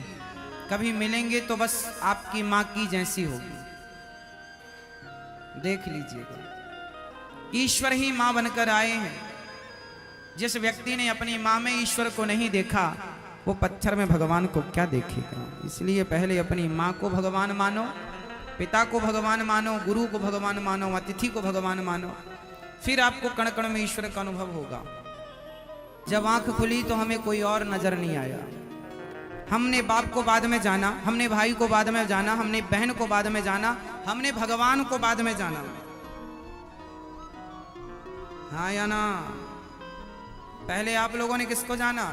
कभी मिलेंगे तो बस आपकी माँ की जैसी होगी। देख लीजिएगा, ईश्वर ही माँ बनकर आए हैं। जिस व्यक्ति ने अपनी माँ में ईश्वर को नहीं देखा, वो पत्थर में भगवान को क्या देखेगा। इसलिए पहले अपनी माँ को भगवान मानो, पिता को भगवान मानो, गुरु को भगवान मानो, अतिथि को भगवान मानो, फिर आपको कण कण में ईश्वर का अनुभव होगा। जब आंख खुली तो हमें कोई और नजर नहीं आया। हमने बाप को बाद में जाना, हमने भाई को बाद में जाना, हमने बहन को बाद में जाना, हमने भगवान को बाद में जाना। हाँ या ना? पहले आप लोगों ने किसको जाना?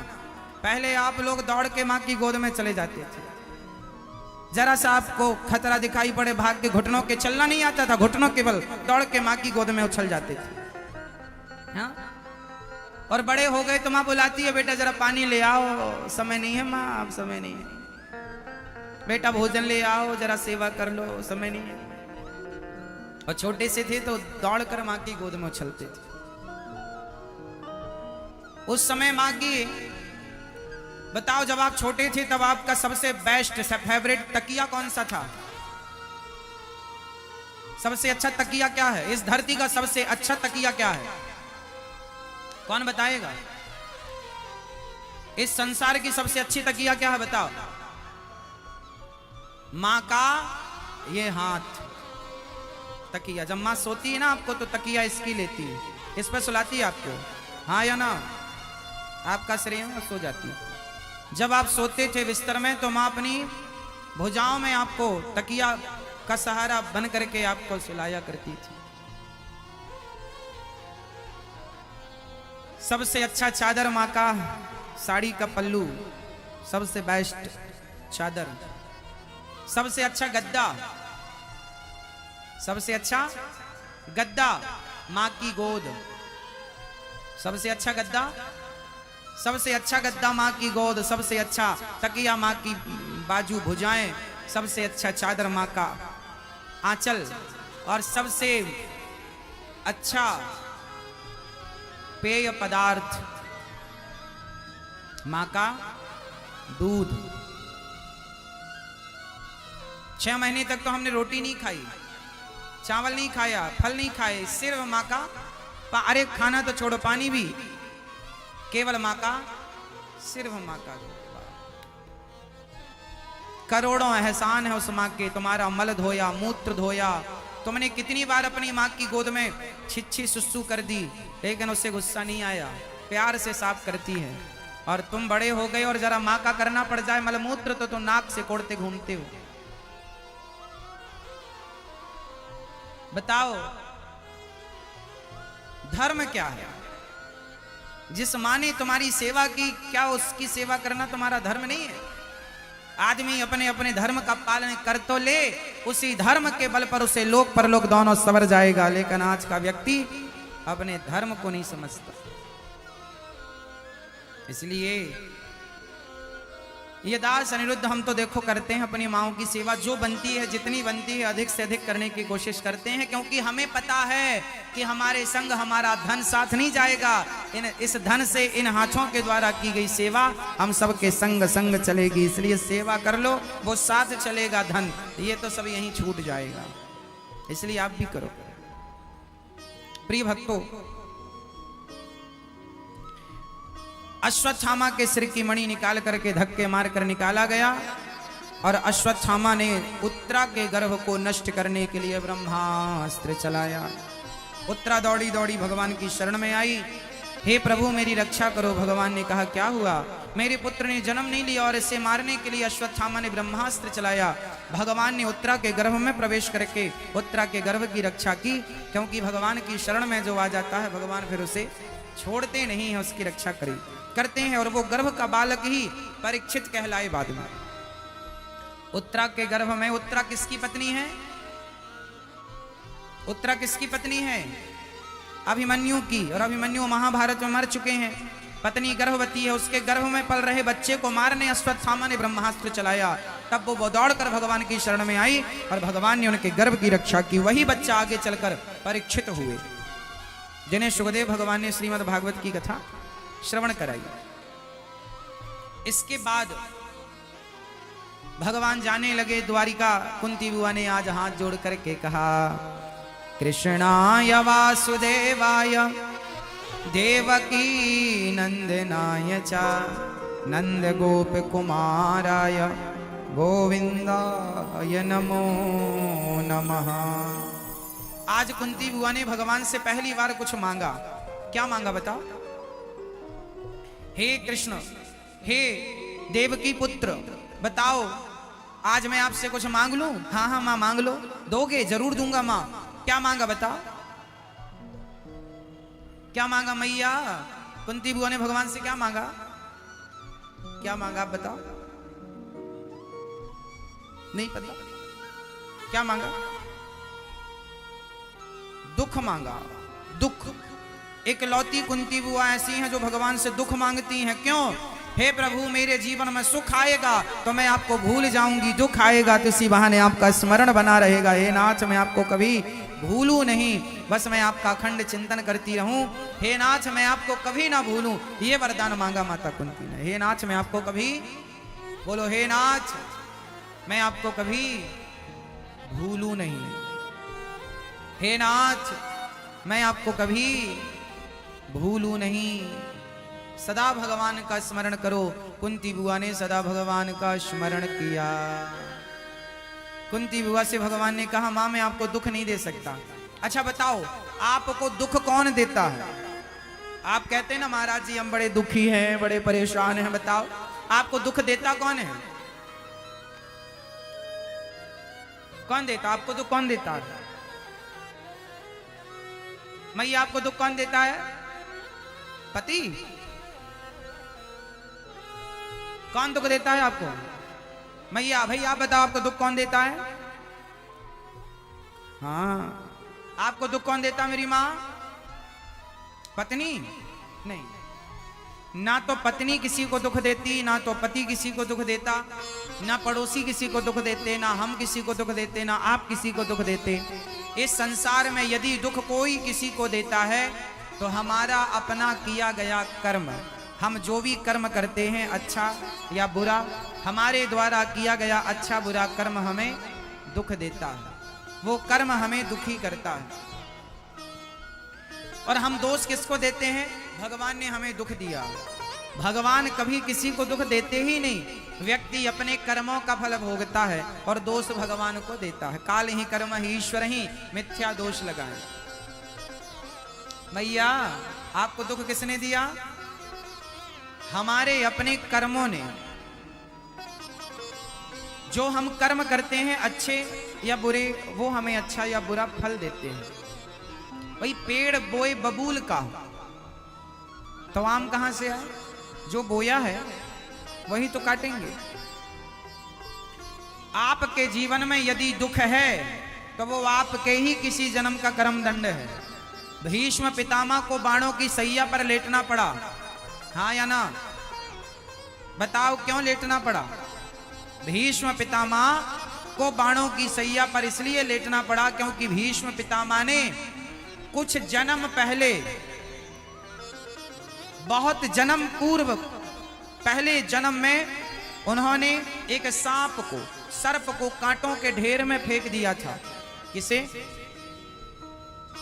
पहले आप लोग दौड़ के माँ की गोद में चले जाते थे। जरा सा आपको खतरा दिखाई पड़े, भाग के घुटनों के चलना नहीं आता था, घुटनों के बल दौड़ के माँ की गोद में उछल जाते थे। हाँ? और बड़े हो गए तो माँ बुलाती है, बेटा जरा पानी ले आओ। समय नहीं है माँ, अब समय नहीं है। बेटा भोजन ले आओ, जरा सेवा कर लो, समय नहीं है। और छोटे से थे तो दौड़ कर माँ की गोद में उछलते थे। उस समय माँ की, बताओ जब आप छोटे थे तब आपका सबसे बेस्ट फेवरेट तकिया कौन सा था? सबसे अच्छा तकिया क्या है? इस धरती का सबसे अच्छा तकिया क्या है? कौन बताएगा? इस संसार की सबसे अच्छी तकिया क्या है बताओ? माँ का ये हाथ तकिया। जब माँ सोती है ना आपको तो तकिया इसकी लेती है, इस पर सुलाती है आपको। हाँ या ना? आपका शरीर में सो जाती है। जब आप सोते थे बिस्तर में तो माँ अपनी भुजाओं में आपको तकिया का सहारा बन करके आपको सुलाया करती थी। सबसे अच्छा चादर माँ का साड़ी का पल्लू, सबसे बेस्ट चादर। सबसे अच्छा गद्दा, सबसे अच्छा गद्दा माँ की गोद। सबसे अच्छा गद्दा, सबसे अच्छा गद्दा माँ की गोद। सबसे अच्छा तकिया माँ की बाजू भुजाएं। सबसे अच्छा चादर माँ का आंचल। और सबसे अच्छा पेय पदार्थ माँ का दूध। 6 महीने तक तो हमने रोटी नहीं खाई, चावल नहीं खाया, फल नहीं खाए, सिर्फ माँ का अरे खाना तो छोड़ो, पानी भी केवल माँ का, सिर्फ माँ का। करोड़ों एहसान है उस माँ के। तुम्हारा मल धोया, मूत्र धोया, तुमने कितनी बार अपनी माँ की गोद में छिछी सुसु कर दी, लेकिन उससे गुस्सा नहीं आया, प्यार से साफ करती है। और तुम बड़े हो गए और जरा माँ का करना पड़ जाए मलमूत्र तो तुम नाक से कोड़ते घूमते हो। बताओ धर्म क्या है? जिस माँ ने तुम्हारी सेवा की, क्या उसकी सेवा करना तुम्हारा धर्म नहीं है? आदमी अपने अपने धर्म का पालन कर तो ले, उसी धर्म के बल पर उसे लोक परलोक दोनों संवर जाएगा। लेकिन आज का व्यक्ति अपने धर्म को नहीं समझता। इसलिए ये दास अनिरुद्ध हम तो देखो करते हैं अपनी माओं की सेवा, जो बनती है जितनी बनती है अधिक से अधिक करने की कोशिश करते हैं, क्योंकि हमें पता है कि हमारे संग हमारा धन साथ नहीं जाएगा। इस धन से इन हाथों के द्वारा की गई सेवा हम सबके संग संग चलेगी, इसलिए सेवा कर लो, वो साथ चलेगा धन, ये तो सब यहीं छूट जाएगा, इसलिए आप भी करो। प्रिय भक्तों, अश्वत्थामा के सिर की मणि निकाल करके धक्के मार कर निकाला गया और अश्वत्थामा ने उत्तरा के गर्भ को नष्ट करने के लिए ब्रह्मास्त्र चलाया। उत्तरा दौड़ी दौड़ी भगवान की शरण में आई, हे प्रभु मेरी रक्षा करो। भगवान ने कहा क्या हुआ? मेरे पुत्र ने जन्म नहीं लिया और इसे मारने के लिए अश्वत्थामा ने ब्रह्मास्त्र चलाया। भगवान ने उत्तरा के गर्भ में प्रवेश करके उत्तरा के गर्भ की रक्षा की, क्योंकि भगवान की शरण में जो आ जाता है भगवान फिर उसे छोड़ते नहीं है, उसकी रक्षा करते हैं। और वो गर्भ का बालक ही परीक्षित कहलाए बाद में। उत्तरा के गर्भ में, उत्तरा किसकी पत्नी है? उत्तरा किसकी पत्नी है? अभिमन्यु की। और अभिमन्यु महाभारत में मर चुके हैं, पत्नी गर्भवती है, उसके गर्भ में पल रहे बच्चे को मारने अश्वत्थामा ने ब्रह्मास्त्र चलाया। तब वो दौड़कर भगवान की शरण में आई और भगवान ने उनके गर्भ की रक्षा की। वही बच्चा आगे चलकर परीक्षित हुए, जिन्हें सुखदेव भगवान ने श्रीमद् भागवत की कथा श्रवण कराई। इसके बाद भगवान जाने लगे द्वारिका। कुंती बुआ ने आज हाथ जोड़ करके कहा, कृष्णाय वासुदेवाय देवकी नंदनाय च नंद गोप कुमाराय गोविंदाय नमो नमः। आज कुंती बुआ ने भगवान से पहली बार कुछ मांगा। क्या मांगा बताओ? हे कृष्ण, हे देवकी पुत्र, बताओ आज मैं आपसे कुछ मांग लूं? हाँ हाँ मां मांग लो। दोगे? जरूर दूंगा मां। क्या मांगा बताओ? क्या मांगा मैया? कुंती बुआ ने भगवान से क्या मांगा? क्या मांगा आप बताओ? नहीं पता? क्या मांगा? दुख मांगा। दुख। एक लौती कुंती बुआ ऐसी हैं जो भगवान से दुख मांगती हैं। क्यों? हे प्रभु मेरे जीवन में सुख आएगा तो मैं आपको भूल जाऊंगी, दुख आएगा तो इसी बहाने आपका स्मरण बना रहेगा। हे नाथ मैं आपको कभी भूलूं नहीं, बस मैं आपका अखंड चिंतन करती रहूं। हे नाथ मैं आपको कभी ना भूलूं, ये वरदान मांगा माता कुंती ने। हे नाथ मैं आपको कभी, बोलो हे नाथ मैं आपको कभी भूलूं नहीं। हे नाथ मैं आपको कभी भूलूं नहीं, सदा भगवान का स्मरण करो। कुंती बुआ ने सदा भगवान का स्मरण किया। कुंती बुआ से भगवान ने कहा, मां मैं आपको दुख नहीं दे सकता। अच्छा बताओ आपको दुख कौन देता है? आप कहते हैं ना महाराज जी हम बड़े दुखी हैं, बड़े परेशान हैं, बताओ आपको दुख देता कौन है? कौन देता आपको दुख? कौन देता है? मैया आपको दुख कौन देता है? पति? कौन दुख देता है आपको? मैया भाई आप बताओ आपको दुख कौन देता है? हाँ आपको दुख कौन देता मेरी मां? पत्नी? नहीं, ना तो पत्नी किसी को दुख देती, ना तो पति किसी को दुख देता, ना पड़ोसी किसी को दुख देते, ना हम किसी को दुख देते, ना आप किसी को दुख देते। इस संसार में यदि दुख कोई किसी को देता है तो हमारा अपना किया गया कर्म, हम जो भी कर्म करते हैं अच्छा या बुरा, हमारे द्वारा किया गया अच्छा बुरा कर्म हमें दुख देता है, वो कर्म हमें दुखी करता है। और हम दोष किसको देते हैं? भगवान ने हमें दुख दिया। भगवान कभी किसी को दुख देते ही नहीं, व्यक्ति अपने कर्मों का फल भोगता है और दोष भगवान को देता है। काल ही कर्म ही ईश्वर ही मिथ्या दोष लगाए। भैया आपको दुख किसने दिया? हमारे अपने कर्मों ने। जो हम कर्म करते हैं अच्छे या बुरे, वो हमें अच्छा या बुरा फल देते हैं। भाई पेड़ बोए बबूल का तो आम कहां से आए? जो बोया है वही तो काटेंगे। आपके जीवन में यदि दुख है तो वो आपके ही किसी जन्म का कर्म दंड है। भीष्म पितामह को बाणों की सैया पर लेटना पड़ा, हाँ या ना? बताओ क्यों लेटना पड़ा? भीष्म पितामह को बाणों की सैया पर इसलिए लेटना पड़ा क्योंकि भीष्म पितामह ने कुछ जन्म पहले, बहुत जन्म पूर्व, पहले जन्म में उन्होंने एक सांप को, सर्प को कांटों के ढेर में फेंक दिया था। किसे?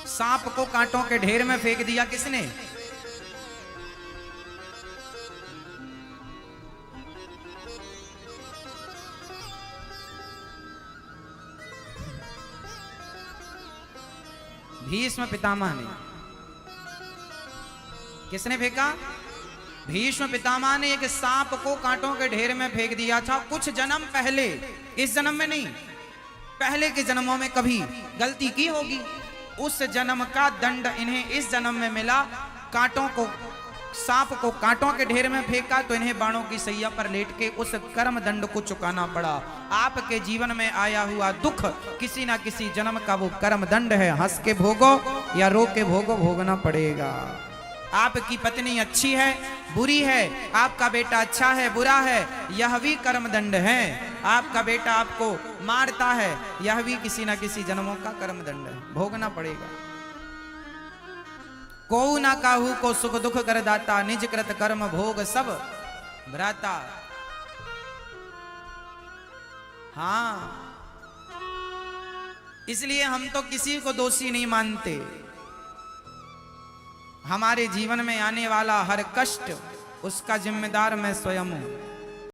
सांप को कांटों के ढेर में फेंक दिया किसने? भीष्म पितामह ने। किसने फेंका? भीष्म पितामह ने एक सांप को कांटों के ढेर में फेंक दिया था कुछ जन्म पहले। इस जन्म में नहीं, पहले के जन्मों में कभी गलती की होगी, उस जन्म का दंड इन्हें इस जन्म में मिला। कांटों को, सांप को कांटों के ढेर में फेंका तो इन्हें बाणों की सैया पर लेट के उस कर्म दंड को चुकाना पड़ा। आपके जीवन में आया हुआ दुख किसी ना किसी जन्म का वो कर्म दंड है। हंस के भोगो या रो के भोगो, भोगना पड़ेगा। आपकी पत्नी अच्छी है, बुरी है, आपका बेटा अच्छा है, बुरा है, यह भी कर्म दंड है। आपका बेटा आपको मारता है, यह भी किसी ना किसी जन्मों का कर्म दंड है, भोगना पड़ेगा। को ना काहू को सुख दुख कर दाता, निज कृत कर्म भोग सब भ्राता। हाँ, इसलिए हम तो किसी को दोषी नहीं मानते। हमारे जीवन में आने वाला हर कष्ट उसका जिम्मेदार मैं स्वयं हूं।